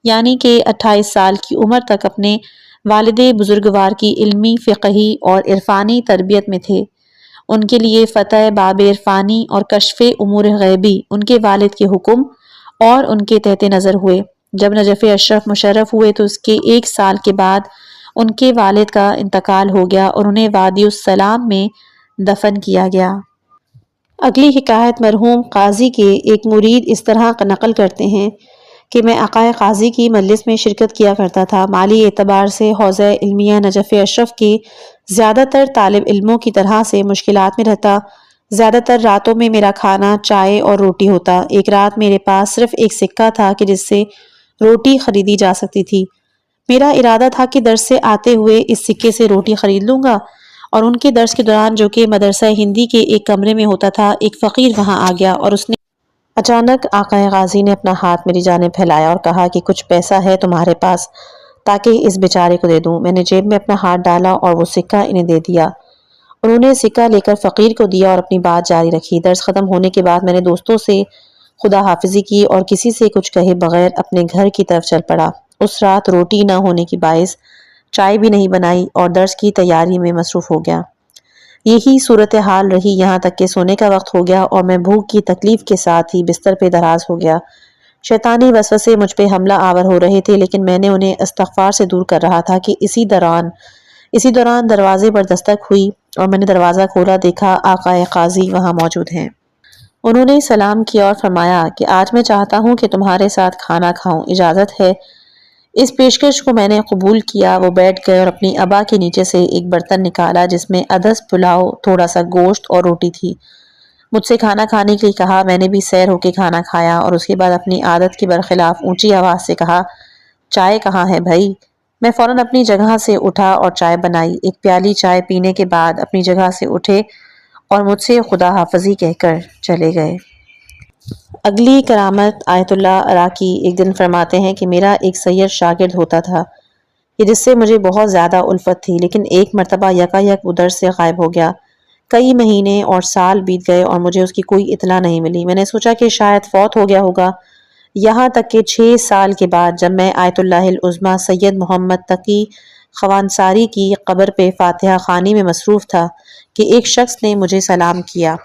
یعنی کہ 28 سال کی عمر تک اپنے والد بزرگوار کی علمی، فقہی اور عرفانی تربیت میں تھے۔ ان کے لیے فتح باب عرفانی اور کشف امور غیبی ان کے والد کے حکم اور ان کے تحت نظر ہوئے۔ جب نجف اشرف مشرف ہوئے تو اس کے 1 سال کے بعد ان کے والد کا انتقال ہو گیا اور انہیں وادی السلام میں دفن کیا گیا۔ اگلی حکایت مرحوم قاضی کے ایک مرید اس طرح نقل کرتے ہیں کہ میں آقا قاضی کی مجلس میں شرکت کیا کرتا تھا۔ مالی اعتبار سے حوزہ علمیہ نجف اشرف کے زیادہ تر طالب علموں کی طرح سے مشکلات میں رہتا۔ زیادہ تر راتوں میں میرا کھانا چائے اور روٹی ہوتا۔ ایک رات میرے پاس صرف ایک سکہ تھا کہ جس سے روٹی خریدی جا سکتی تھی۔ میرا ارادہ تھا کہ درس سے آتے ہوئے اس سکے سے روٹی خرید لوں گا، اور ان کے درس کے دوران جو کہ مدرسہ ہندی کے ایک کمرے میں ہوتا تھا، ایک فقیر وہاں آ گیا اور اس نے اچانک آقا غازی نے اپنا ہاتھ میری جانب پھیلایا اور کہا کہ کچھ پیسہ ہے تمہارے پاس تاکہ اس بیچارے کو دے دوں۔ میں نے جیب میں اپنا ہاتھ ڈالا اور وہ سکہ انہیں دے دیا۔ انہوں نے سکہ لے کر فقیر کو دیا اور اپنی بات جاری رکھی۔ درس ختم ہونے کے بعد میں نے دوستوں سے خدا حافظی کی اور کسی سے کچھ کہے بغیر اپنے گھر کی طرف چل پڑا۔ اس رات روٹی نہ ہونے کی باعث چائے بھی نہیں بنائی اور درس کی تیاری میں مصروف ہو گیا۔ یہی صورتحال رہی یہاں تک کہ سونے کا وقت ہو گیا اور میں بھوک کی تکلیف کے ساتھ ہی بستر پہ دراز ہو گیا۔ شیطانی وسوسے مجھ پہ حملہ آور ہو رہے تھے، لیکن میں نے انہیں استغفار سے دور کر رہا تھا کہ اسی دوران دروازے پر دستک ہوئی اور میں نے دروازہ کھولا، دیکھا آقا قاضی وہاں موجود ہیں۔ انہوں نے سلام کیا اور فرمایا کہ آج میں چاہتا ہوں کہ تمہارے ساتھ کھانا کھاؤں، اجازت ہے؟ اس پیشکش کو میں نے قبول کیا۔ وہ بیٹھ گئے اور اپنی ابا کے نیچے سے ایک برتن نکالا جس میں عدس پلاؤ، تھوڑا سا گوشت اور روٹی تھی۔ مجھ سے کھانا کھانے کے لیے کہا۔ میں نے بھی سیر ہو کے کھانا کھایا اور اس کے بعد اپنی عادت کے برخلاف اونچی آواز سے کہا، چائے کہاں ہے بھائی؟ میں فوراً اپنی جگہ سے اٹھا اور چائے بنائی۔ ایک پیالی چائے پینے کے بعد اپنی جگہ سے اٹھے اور مجھ سے خدا حافظی کہہ کر چلے گئے۔ اگلی کرامت آیت اللہ عراقی ایک دن فرماتے ہیں کہ میرا ایک سید شاگرد ہوتا تھا کہ جس سے مجھے بہت زیادہ الفت تھی، لیکن ایک مرتبہ یکایک وہ درس سے غائب ہو گیا۔ کئی مہینے اور سال بیت گئے اور مجھے اس کی کوئی اطلاع نہیں ملی۔ میں نے سوچا کہ شاید فوت ہو گیا ہوگا، یہاں تک کہ 6 سال کے بعد جب میں آیت اللہ العظمیٰ سید محمد تقی خوانساری کی قبر پہ فاتحہ خوانی میں مصروف تھا کہ ایک شخص نے مجھے سلام کیا۔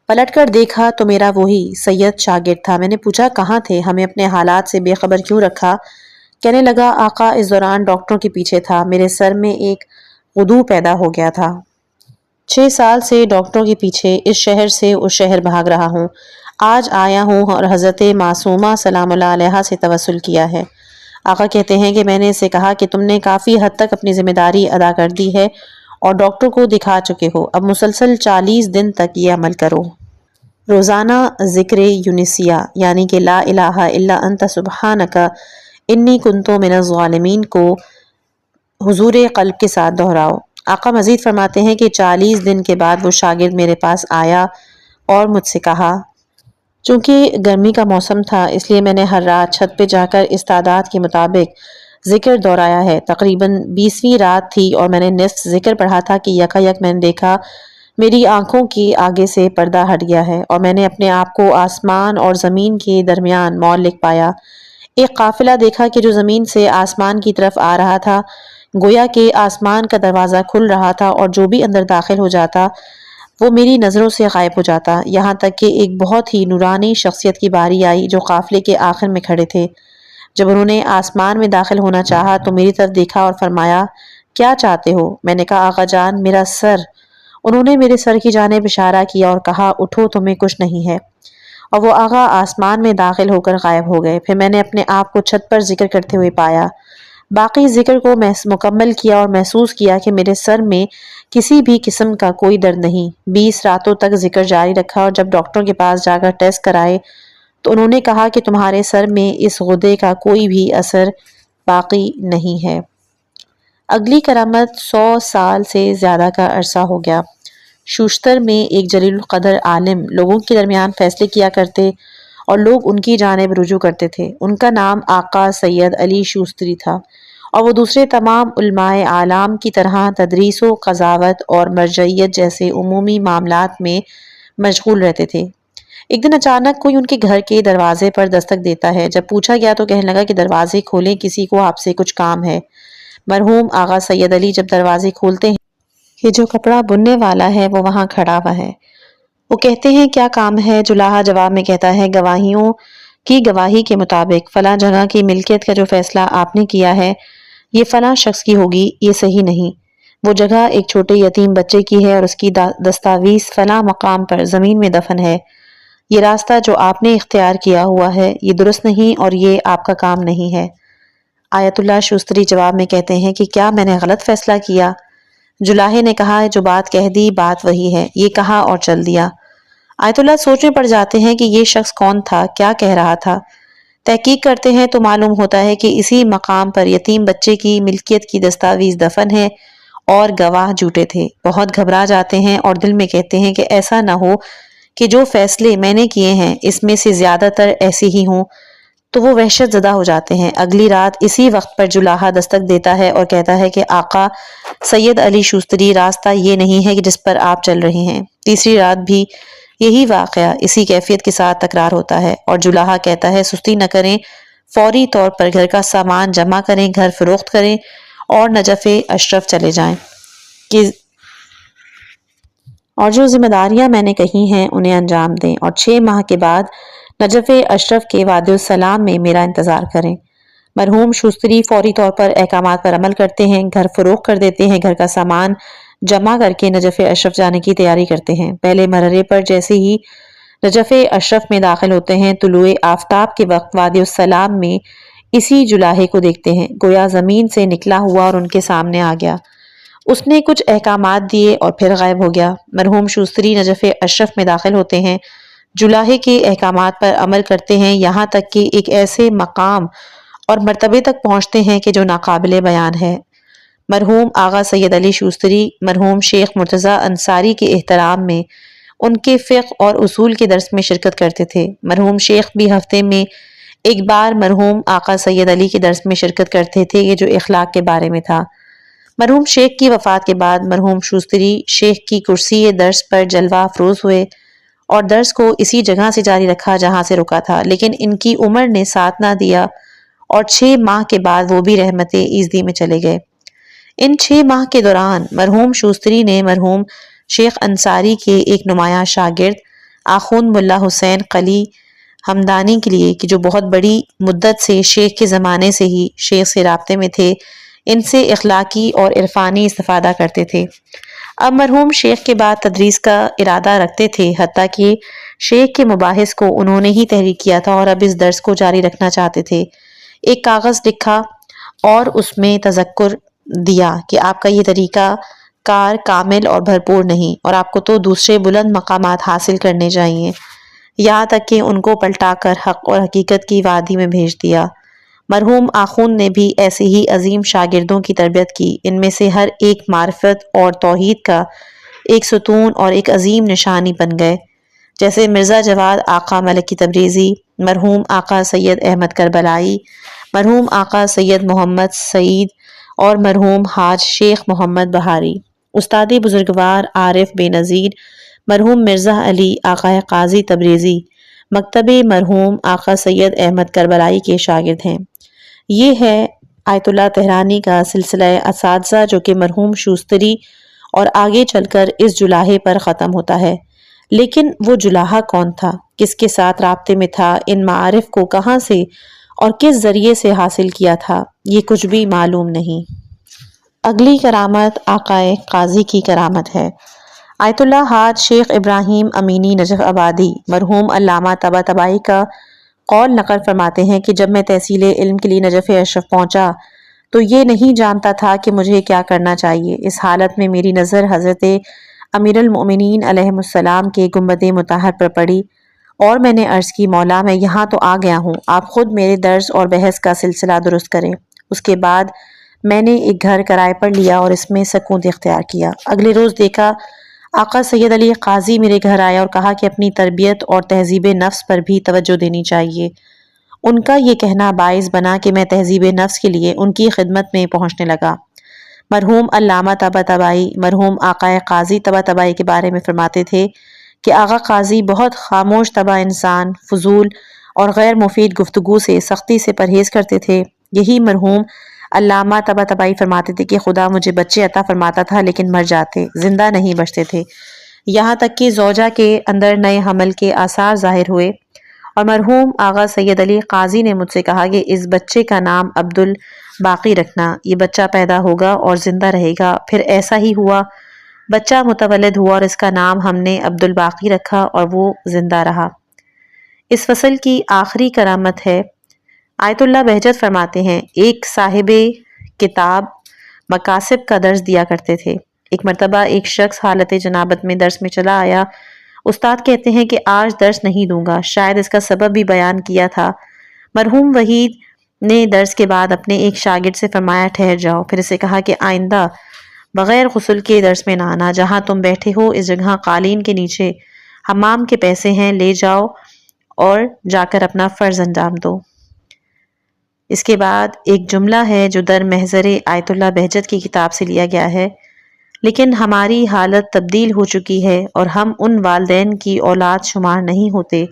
پلٹ کر دیکھا تو میرا وہی سید شاگرد تھا۔ میں نے پوچھا کہاں تھے؟ ہمیں اپنے حالات سے بے خبر کیوں رکھا؟ کہنے لگا آقا اس دوران ڈاکٹروں کے پیچھے تھا، میرے سر میں ایک غدو پیدا ہو گیا تھا۔ 6 سال سے ڈاکٹروں کے پیچھے اس شہر سے اس شہر بھاگ رہا ہوں۔ آج آیا ہوں اور حضرت معصومہ سلام اللہ علیہا سے توسل کیا ہے۔ آقا کہتے ہیں کہ میں نے اسے کہا کہ تم نے کافی حد تک اپنی ذمہ داری ادا کر دی ہے اور ڈاکٹر کو دکھا چکے ہو، اب مسلسل 40 دن تک یہ عمل کرو۔ روزانہ ذکر یونسیہ یعنی کہ لا الہ الا انت سبحانک انی کنت من الظالمین کو حضور قلب کے ساتھ دہراؤ۔ آقا مزید فرماتے ہیں کہ 40 دن کے بعد وہ شاگرد میرے پاس آیا اور مجھ سے کہا، چونکہ گرمی کا موسم تھا اس لیے میں نے ہر رات چھت پہ جا کر استعداد کے مطابق ذکر دہرایا ہے۔ تقریباً 20ویں رات تھی اور میں نے نصف ذکر پڑھا تھا کہ یکایک میں نے دیکھا میری آنکھوں کی آگے سے پردہ ہٹ گیا ہے اور میں نے اپنے آپ کو آسمان اور زمین کے درمیان معلق پایا۔ ایک قافلہ دیکھا کہ جو زمین سے آسمان کی طرف آ رہا تھا، گویا کہ آسمان کا دروازہ کھل رہا تھا اور جو بھی اندر داخل ہو جاتا وہ میری نظروں سے غائب ہو جاتا، یہاں تک کہ ایک بہت ہی نورانی شخصیت کی باری آئی جو قافلے کے آخر میں کھڑے تھے۔ جب انہوں نے آسمان میں داخل ہونا چاہا تو میری طرف دیکھا اور فرمایا، کیا چاہتے ہو؟ میں نے کہا آقا جان میرا سر۔ انہوں نے میرے سر کی جانب اشارہ کیا اور کہا اٹھو تمہیں کچھ نہیں ہے، اور وہ آقا آسمان میں داخل ہو کر غائب ہو گئے۔ پھر میں نے اپنے آپ کو چھت پر ذکر کرتے ہوئے پایا، باقی ذکر کو مکمل کیا اور محسوس کیا کہ میرے سر میں کسی بھی قسم کا کوئی درد نہیں۔ 20 راتوں تک ذکر جاری رکھا اور جب ڈاکٹروں کے پاس جا کر ٹیسٹ کرائے تو انہوں نے کہا کہ تمہارے سر میں اس غدے کا کوئی بھی اثر باقی نہیں ہے۔ اگلی کرامت 100 سال سے زیادہ کا عرصہ ہو گیا۔ شوشتر میں ایک جلیل القدر عالم لوگوں کے درمیان فیصلے کیا کرتے اور لوگ ان کی جانب رجوع کرتے تھے۔ ان کا نام آقا سید علی شوستری تھا اور وہ دوسرے تمام علماء اعلام کی طرح تدریس و قضاوت اور مرجعیت جیسے عمومی معاملات میں مشغول رہتے تھے۔ ایک دن اچانک کوئی ان کے گھر کے دروازے پر دستک دیتا ہے۔ جب پوچھا گیا تو کہنے لگا کہ دروازے کھولیں، کسی کو آپ سے کچھ کام ہے۔ مرحوم آقا سید علی جب دروازے کھولتے ہیں کہ جو کپڑا بننے والا ہے وہ وہاں کھڑا ہوا ہے۔ وہ کہتے ہیں کیا کام ہے؟ جلاحہ جواب میں کہتا ہے گواہیوں کی گواہی کے مطابق فلاں جگہ کی ملکیت کا جو فیصلہ آپ نے کیا ہے یہ فلاں شخص کی ہوگی، یہ صحیح نہیں۔ وہ جگہ ایک چھوٹے یتیم بچے کی ہے اور اس کی دستاویز فلاں مقام پر زمین میں دفن ہے۔ یہ راستہ جو آپ نے اختیار کیا ہوا ہے یہ درست نہیں اور یہ آپ کا کام نہیں ہے۔ آیت اللہ شوستری جواب میں کہتے ہیں کہ کیا میں نے غلط فیصلہ کیا؟ جلاحے نے کہا جو بات کہہ دی بات وہی ہے، یہ کہا اور چل دیا۔ آیت اللہ سوچ میں پڑ جاتے ہیں کہ یہ شخص کون تھا، کیا کہہ رہا تھا۔ تحقیق کرتے ہیں تو معلوم ہوتا ہے کہ اسی مقام پر یتیم بچے کی ملکیت کی دستاویز دفن ہے اور گواہ جھوٹے تھے۔ بہت گھبرا جاتے ہیں اور دل میں کہتے ہیں کہ ایسا نہ ہو کہ جو فیصلے میں نے کیے ہیں اس میں سے زیادہ تر ایسے ہی ہوں تو وہ وحشت زدہ ہو جاتے ہیں۔ اگلی رات اسی وقت پر جولاہا دستک دیتا ہے اور کہتا ہے کہ آقا سید علی شوستری، راستہ یہ نہیں ہے کہ جس پر آپ چل رہے ہیں۔ تیسری رات بھی یہی واقعہ اسی کیفیت کے ساتھ تکرار ہوتا ہے اور جولاہا کہتا ہے سستی نہ کریں، فوری طور پر گھر کا سامان جمع کریں، گھر فروخت کریں اور نجف اشرف چلے جائیں اور جو ذمہ داریاں میں نے کہی ہیں انہیں انجام دیں، اور 6 ماہ کے بعد نجف اشرف کے وادی السلام میں میرا انتظار کریں۔ مرحوم شوستری فوری طور پر احکامات پر عمل کرتے ہیں، گھر فروخت کر دیتے ہیں، گھر کا سامان جمع کر کے نجف اشرف جانے کی تیاری کرتے ہیں۔ پہلے مرحلے پر جیسے ہی نجف اشرف میں داخل ہوتے ہیں، طلوع آفتاب کے وقت وادی السلام میں اسی جولاہے کو دیکھتے ہیں، گویا زمین سے نکلا ہوا اور ان کے سامنے آ گیا۔ اس نے کچھ احکامات دیے اور پھر غائب ہو گیا۔ مرحوم شوستری نجف اشرف میں داخل ہوتے ہیں، جولاہے کے احکامات پر عمل کرتے ہیں، یہاں تک کہ ایک ایسے مقام اور مرتبے تک پہنچتے ہیں کہ جو ناقابل بیان ہے۔ مرحوم آغا سید علی شوستری مرحوم شیخ مرتضیٰ انصاری کے احترام میں ان کے فقہ اور اصول کے درس میں شرکت کرتے تھے۔ مرحوم شیخ بھی ہفتے میں ایک بار مرحوم آقا سید علی کے درس میں شرکت کرتے تھے، یہ جو اخلاق کے بارے میں تھا۔ مرحوم شیخ کی وفات کے بعد مرحوم شوستری شیخ کی کرسی درس پر جلوہ افروز ہوئے اور درس کو اسی جگہ سے جاری رکھا جہاں سے رکا تھا، لیکن ان کی عمر نے ساتھ نہ دیا اور 6 ماہ کے بعد وہ بھی رحمت ایزدی میں چلے گئے۔ ان 6 ماہ کے دوران مرحوم شوستری نے مرحوم شیخ انصاری کے ایک نمایاں شاگرد آخوند ملا حسین قلی ہمدانی کے لیے کہ جو بہت بڑی مدت سے شیخ کے زمانے سے ہی شیخ سے رابطے میں تھے، ان سے اخلاقی اور عرفانی استفادہ کرتے تھے۔ اب مرحوم شیخ کے بعد تدریس کا ارادہ رکھتے تھے، حتیٰ کہ شیخ کے مباحث کو انہوں نے ہی تحریک کیا تھا اور اب اس درس کو جاری رکھنا چاہتے تھے۔ ایک کاغذ لکھا اور اس میں تذکر دیا کہ آپ کا یہ طریقہ کار کامل اور بھرپور نہیں، اور آپ کو تو دوسرے بلند مقامات حاصل کرنے چاہیے، یہاں تک کہ ان کو پلٹا کر حق اور حقیقت کی وادی میں بھیج دیا۔ مرحوم آخوند نے بھی ایسے ہی عظیم شاگردوں کی تربیت کی، ان میں سے ہر ایک معرفت اور توحید کا ایک ستون اور ایک عظیم نشانی بن گئے، جیسے مرزا جواد آقا ملکی تبریزی، مرحوم آقا سید احمد کربلائی، مرحوم آقا سید محمد سعید اور مرحوم حاج شیخ محمد بہاری، استاد بزرگوار عارف بے نظیر مرحوم مرزا علی آقا قاضی تبریزی مکتب مرحوم آقا سید احمد کربلائی کے شاگرد ہیں۔ یہ ہے آیت اللہ تہرانی کا سلسلہ اساتذہ جو کہ مرحوم شوستری اور آگے چل کر اس جولاہے پر ختم ہوتا ہے۔ لیکن وہ جولاہا کون تھا، کس کے ساتھ رابطے میں تھا، ان معارف کو کہاں سے اور کس ذریعے سے حاصل کیا تھا، یہ کچھ بھی معلوم نہیں۔ اگلی کرامت آقا قاضی کی کرامت ہے۔ آیت اللہ حاج شیخ ابراہیم امینی نجف آبادی مرحوم علامہ طباطبائی کا قول نقل فرماتے ہیں کہ جب میں تحصیل علم کے لیے نجف اشرف پہنچا تو یہ نہیں جانتا تھا کہ مجھے کیا کرنا چاہیے۔ اس حالت میں میری نظر حضرت امیر المؤمنین علیہ السلام کے گنبد مطہر پر پڑی اور میں نے عرض کی، مولا میں یہاں تو آ گیا ہوں، آپ خود میرے درس اور بحث کا سلسلہ درست کریں۔ اس کے بعد میں نے ایک گھر کرائے پر لیا اور اس میں سکونت اختیار کیا۔ اگلے روز دیکھا آقا سید علی قاضی میرے گھر آیا اور کہا کہ اپنی تربیت اور تہذیب نفس پر بھی توجہ دینی چاہیے۔ ان کا یہ کہنا باعث بنا کہ میں تہذیب نفس کے لیے ان کی خدمت میں پہنچنے لگا۔ مرحوم علامہ طباطبائی مرحوم آقا قاضی طباطبائی کے بارے میں فرماتے تھے کہ آقا قاضی بہت خاموش طبع انسان، فضول اور غیر مفید گفتگو سے سختی سے پرہیز کرتے تھے۔ یہی مرحوم علامہ طباطبائی فرماتے تھے کہ خدا مجھے بچے عطا فرماتا تھا لیکن مر جاتے، زندہ نہیں بچتے تھے، یہاں تک کہ زوجہ کے اندر نئے حمل کے آثار ظاہر ہوئے۔ اور مرحوم آغا سید علی قاضی نے مجھ سے کہا کہ اس بچے کا نام عبد الباقی رکھنا، یہ بچہ پیدا ہوگا اور زندہ رہے گا۔ پھر ایسا ہی ہوا، بچہ متولد ہوا اور اس کا نام ہم نے عبد الباقی رکھا اور وہ زندہ رہا۔ اس فصل کی آخری کرامت ہے۔ آیت اللہ بہجت فرماتے ہیں، ایک صاحب کتاب مکاسب کا درس دیا کرتے تھے۔ ایک مرتبہ ایک شخص حالت جنابت میں درس میں چلا آیا۔ استاد کہتے ہیں کہ آج درس نہیں دوں گا، شاید اس کا سبب بھی بیان کیا تھا۔ مرحوم وحید نے درس کے بعد اپنے ایک شاگرد سے فرمایا ٹھہر جاؤ، پھر اسے کہا کہ آئندہ بغیر غسل کے درس میں نہ آنا، جہاں تم بیٹھے ہو اس جگہ قالین کے نیچے حمام کے پیسے ہیں، لے جاؤ اور جا کر اپنا فرض انجام دو۔ اس کے بعد ایک جملہ ہے جو در محضر آیت اللہ بہجت کی کتاب سے لیا گیا ہے: لیکن ہماری حالت تبدیل ہو چکی ہے اور ہم ان والدین کی اولاد شمار نہیں ہوتے،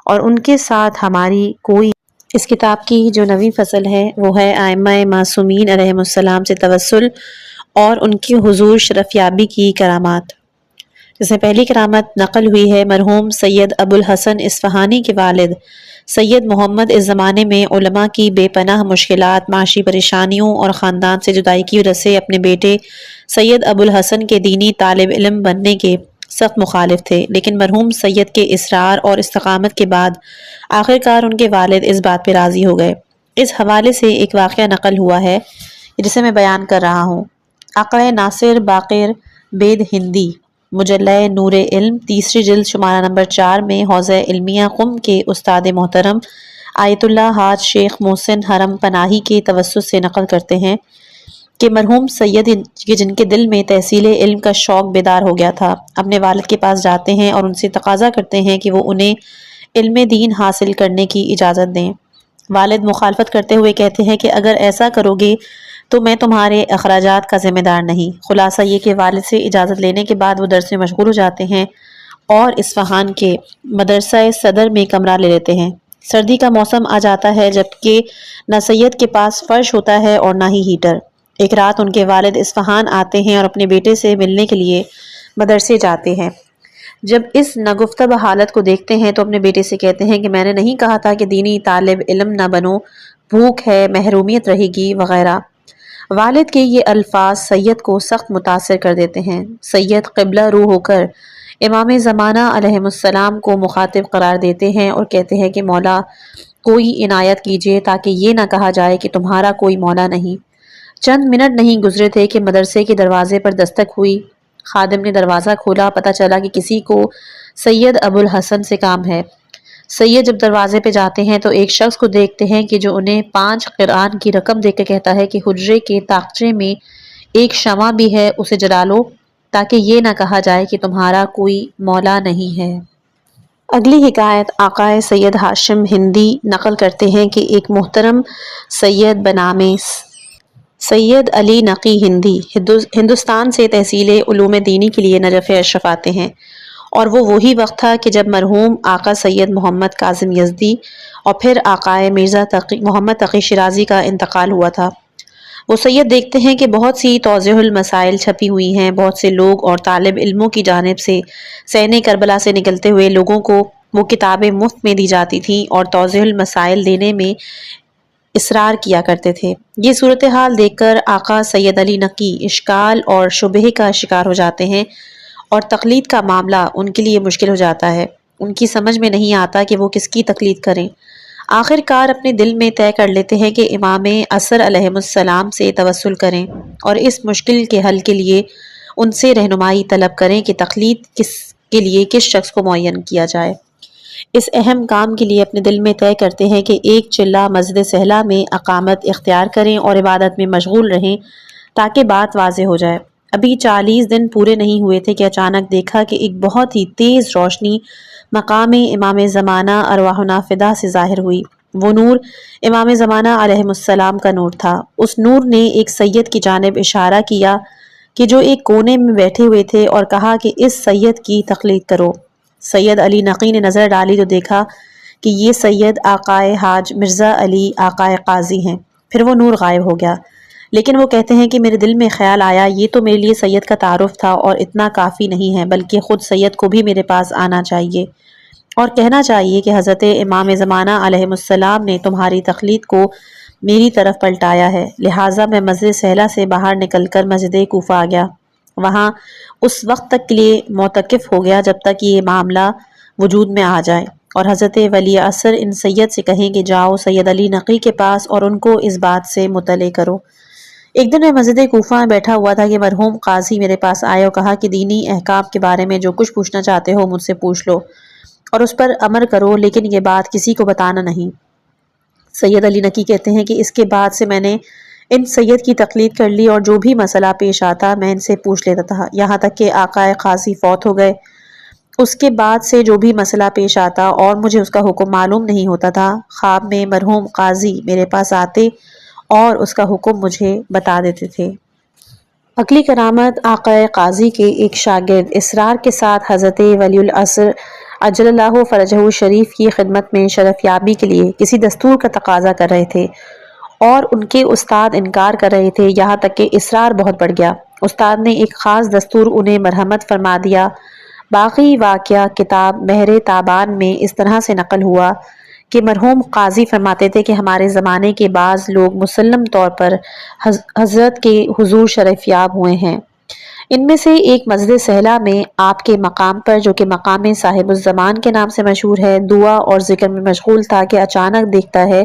اور ان کے ساتھ ہماری کوئی... اس کتاب کی جو نویں فصل ہے وہ ہے ائمہ معصومین علیہم السلام سے توسل اور ان کی حضور شرفیابی کی کرامات، جس میں پہلی کرامت نقل ہوئی ہے مرحوم سید ابو الحسن اصفہانی کے والد سید محمد اس زمانے میں علماء کی بے پناہ مشکلات، معاشی پریشانیوں اور خاندان سے جدائی کی وجہ سے اپنے بیٹے سید ابو الحسن کے دینی طالب علم بننے کے سخت مخالف تھے، لیکن مرحوم سید کے اصرار اور استقامت کے بعد آخر کار ان کے والد اس بات پہ راضی ہو گئے۔ اس حوالے سے ایک واقعہ نقل ہوا ہے جسے میں بیان کر رہا ہوں۔ عقل ناصر باقر بید ہندی مجلہ نور علم تیسری جلد شمارہ نمبر 4 میں حوزہ علمیہ قم کے استاد محترم آیت اللہ حاج شیخ محسن حرم پناہی کے توسط سے نقل کرتے ہیں کہ مرحوم سید کے جن کے دل میں تحصیل علم کا شوق بیدار ہو گیا تھا، اپنے والد کے پاس جاتے ہیں اور ان سے تقاضا کرتے ہیں کہ وہ انہیں علم دین حاصل کرنے کی اجازت دیں۔ والد مخالفت کرتے ہوئے کہتے ہیں کہ اگر ایسا کرو گے تو میں تمہارے اخراجات کا ذمہ دار نہیں۔ خلاصہ یہ کہ والد سے اجازت لینے کے بعد وہ درس میں مشغول ہو جاتے ہیں اور اصفہان کے مدرسہ صدر میں کمرہ لے لیتے ہیں۔ سردی کا موسم آ جاتا ہے جبکہ نہ سید کے پاس فرش ہوتا ہے اور نہ ہی ہیٹر۔ ایک رات ان کے والد اصفہان آتے ہیں اور اپنے بیٹے سے ملنے کے لیے مدرسے جاتے ہیں۔ جب اس ناگفتہ حالت کو دیکھتے ہیں تو اپنے بیٹے سے کہتے ہیں کہ میں نے نہیں کہا تھا کہ دینی طالب علم نہ بنو، بھوک ہے، محرومیت رہے گی وغیرہ۔ والد کے یہ الفاظ سید کو سخت متاثر کر دیتے ہیں۔ سید قبلہ رو ہو کر امام زمانہ علیہ السلام کو مخاطب قرار دیتے ہیں اور کہتے ہیں کہ مولا کوئی عنایت کیجیے تاکہ یہ نہ کہا جائے کہ تمہارا کوئی مولا نہیں۔ چند منٹ نہیں گزرے تھے کہ مدرسے کے دروازے پر دستک ہوئی۔ خادم نے دروازہ کھولا، پتہ چلا کہ کسی کو سید ابو الحسن سے کام ہے۔ سید جب دروازے پہ جاتے ہیں تو ایک شخص کو دیکھتے ہیں کہ جو انہیں 5 قرآن کی رقم دے کے کہتا ہے کہ حجرے کے طاقچے میں ایک شمع بھی ہے، اسے جلا لو تاکہ یہ نہ کہا جائے کہ تمہارا کوئی مولا نہیں ہے۔ اگلی حکایت آقا سید ہاشم ہندی نقل کرتے ہیں کہ ایک محترم سید بنام سید علی نقی ہندی ہندوستان سے تحصیل علوم دینی کے لیے نجف اشرف آتے ہیں، اور وہ وہی وقت تھا کہ جب مرحوم آقا سید محمد کاظم یزدی اور پھر آقا مرزا محمد تقی شیرازی کا انتقال ہوا تھا۔ وہ سید دیکھتے ہیں کہ بہت سی توضیح المسائل چھپی ہوئی ہیں، بہت سے لوگ اور طالب علموں کی جانب سے صحن کربلا سے نکلتے ہوئے لوگوں کو وہ کتابیں مفت میں دی جاتی تھیں اور توضیح المسائل دینے میں اصرار کیا کرتے تھے۔ یہ صورتحال دیکھ کر آقا سید علی نقی اشکال اور شبہے کا شکار ہو جاتے ہیں اور تقلید کا معاملہ ان کے لیے مشکل ہو جاتا ہے۔ ان کی سمجھ میں نہیں آتا کہ وہ کس کی تقلید کریں۔ آخر کار اپنے دل میں طے کر لیتے ہیں کہ امام عصر علیہ السلام سے توسل کریں اور اس مشکل کے حل کے لیے ان سے رہنمائی طلب کریں کہ تقلید کے لیے کس شخص کو معین کیا جائے۔ اس اہم کام کے لیے اپنے دل میں طے کرتے ہیں کہ ایک چلہ مسجد سہلہ میں اقامت اختیار کریں اور عبادت میں مشغول رہیں تاکہ بات واضح ہو جائے۔ ابھی 40 دن پورے نہیں ہوئے تھے کہ اچانک دیکھا کہ ایک بہت ہی تیز روشنی مقام امام زمانہ ارواحنا فدا سے ظاہر ہوئی۔ وہ نور امام زمانہ علیہ السلام کا نور تھا۔ اس نور نے ایک سید کی جانب اشارہ کیا کہ جو ایک کونے میں بیٹھے ہوئے تھے اور کہا کہ اس سید کی تقلید کرو۔ سید علی نقی نے نظر ڈالی تو دیکھا کہ یہ سید آقائے حاج مرزا علی آقائے قاضی ہیں۔ پھر وہ نور غائب ہو گیا، لیکن وہ کہتے ہیں کہ میرے دل میں خیال آیا یہ تو میرے لیے سید کا تعارف تھا اور اتنا کافی نہیں ہے، بلکہ خود سید کو بھی میرے پاس آنا چاہیے اور کہنا چاہیے کہ حضرت امام زمانہ علیہ السلام نے تمہاری تقلید کو میری طرف پلٹایا ہے۔ لہٰذا میں مسجد سہلہ سے باہر نکل کر مسجد کوفہ آ گیا، وہاں اس وقت تک کے لیے معتکف ہو گیا جب تک یہ معاملہ وجود میں آ جائے اور حضرت ولی عصر ان سید سے کہیں کہ جاؤ سید علی نقی کے پاس اور ان کو اس بات سے مطلع کرو۔ ایک دن میں مسجد کوفہ میں بیٹھا ہوا تھا کہ مرحوم قاضی میرے پاس آئے اور کہا کہ دینی احکام کے بارے میں جو کچھ پوچھنا چاہتے ہو مجھ سے پوچھ لو اور اس پر عمل کرو، لیکن یہ بات کسی کو بتانا نہیں۔ سید علی نقی کہتے ہیں کہ اس کے بعد سے میں نے ان سید کی تقلید کر لی اور جو بھی مسئلہ پیش آتا میں ان سے پوچھ لیتا تھا، یہاں تک کہ آقا قاضی فوت ہو گئے اس کے بعد سے جو بھی مسئلہ پیش آتا اور مجھے اس کا حکم معلوم نہیں ہوتا تھا، خواب میں مرحوم قاضی میرے پاس آتے اور اس کا حکم مجھے بتا دیتے تھے۔ اگلی کرامت آقا قاضی کے ایک شاگرد اسرار کے ساتھ حضرت ولی العصر عجل اللہ فرجہ شریف کی خدمت میں شرف یابی کے لیے کسی دستور کا تقاضا کر رہے تھے اور ان کے استاد انکار کر رہے تھے، یہاں تک کہ اسرار بہت بڑھ گیا۔ استاد نے ایک خاص دستور انہیں مرحمت فرما دیا۔ باقی واقعہ کتاب مہر تابان میں اس طرح سے نقل ہوا کہ مرحوم قاضی فرماتے تھے کہ ہمارے زمانے کے بعض لوگ مسلم طور پر حضرت کے حضور شرف یاب ہوئے ہیں۔ ان میں سے ایک مسجد سہلا میں آپ کے مقام پر، جو کہ مقام صاحب الزمان کے نام سے مشہور ہے، دعا اور ذکر میں مشغول تھا کہ اچانک دیکھتا ہے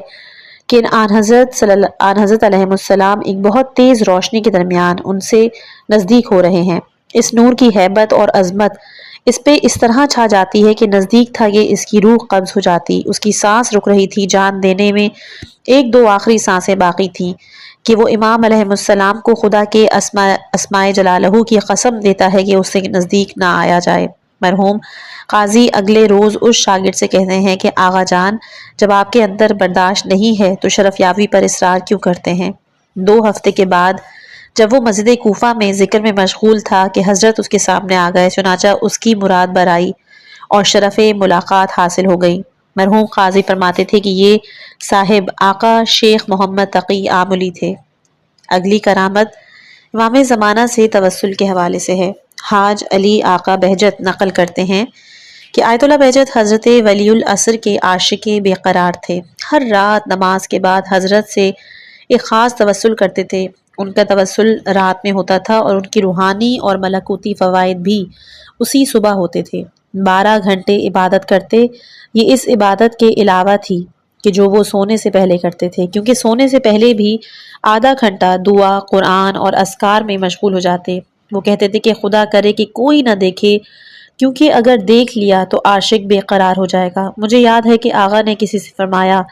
کہ آن حضرت علیہ السلام ایک بہت تیز روشنی کے درمیان ان سے نزدیک ہو رہے ہیں۔ اس نور کی ہیبت اور عظمت اس پہ اس طرح چھا جاتی ہے کہ نزدیک تھا کہ اس کی روح قبض ہو جاتی، اس کی سانس رک رہی تھی، جان دینے میں ایک دو آخری سانسیں باقی تھیں کہ وہ امام علیہ السلام کو خدا کے اسماء جلالہ کی قسم دیتا ہے کہ اس سے نزدیک نہ آیا جائے۔ مرحوم قاضی اگلے روز اس شاگرد سے کہتے ہیں کہ آغا جان، جب آپ کے اندر برداشت نہیں ہے تو شرف یابی پر اصرار کیوں کرتے ہیں؟ 2 ہفتے کے بعد جب وہ مسجد کوفہ میں ذکر میں مشغول تھا کہ حضرت اس کے سامنے آ گئے، چنانچہ اس کی مراد برائی اور شرف ملاقات حاصل ہو گئی۔ مرحوم قاضی فرماتے تھے کہ یہ صاحب آقا شیخ محمد تقی آملی تھے۔ اگلی کرامت امام زمانہ سے توسل کے حوالے سے ہے۔ حاج علی آقا بہجت نقل کرتے ہیں کہ آیت اللہ بہجت حضرت ولی العصر کے عاشق بے قرار تھے۔ ہر رات نماز کے بعد حضرت سے ایک خاص توسل کرتے تھے۔ ان کا توسل رات میں ہوتا تھا اور ان کی روحانی اور ملکوتی فوائد بھی اسی صبح ہوتے تھے۔ 12 گھنٹے عبادت کرتے، یہ اس عبادت کے علاوہ تھی کہ جو وہ سونے سے پہلے کرتے تھے، کیونکہ سونے سے پہلے بھی آدھا گھنٹہ دعا، قرآن اور اذکار میں مشغول ہو جاتے۔ وہ کہتے تھے کہ خدا کرے کہ کوئی نہ دیکھے، کیونکہ اگر دیکھ لیا تو عاشق بے قرار ہو جائے گا۔ مجھے یاد ہے کہ آغا نے کسی سے فرمایا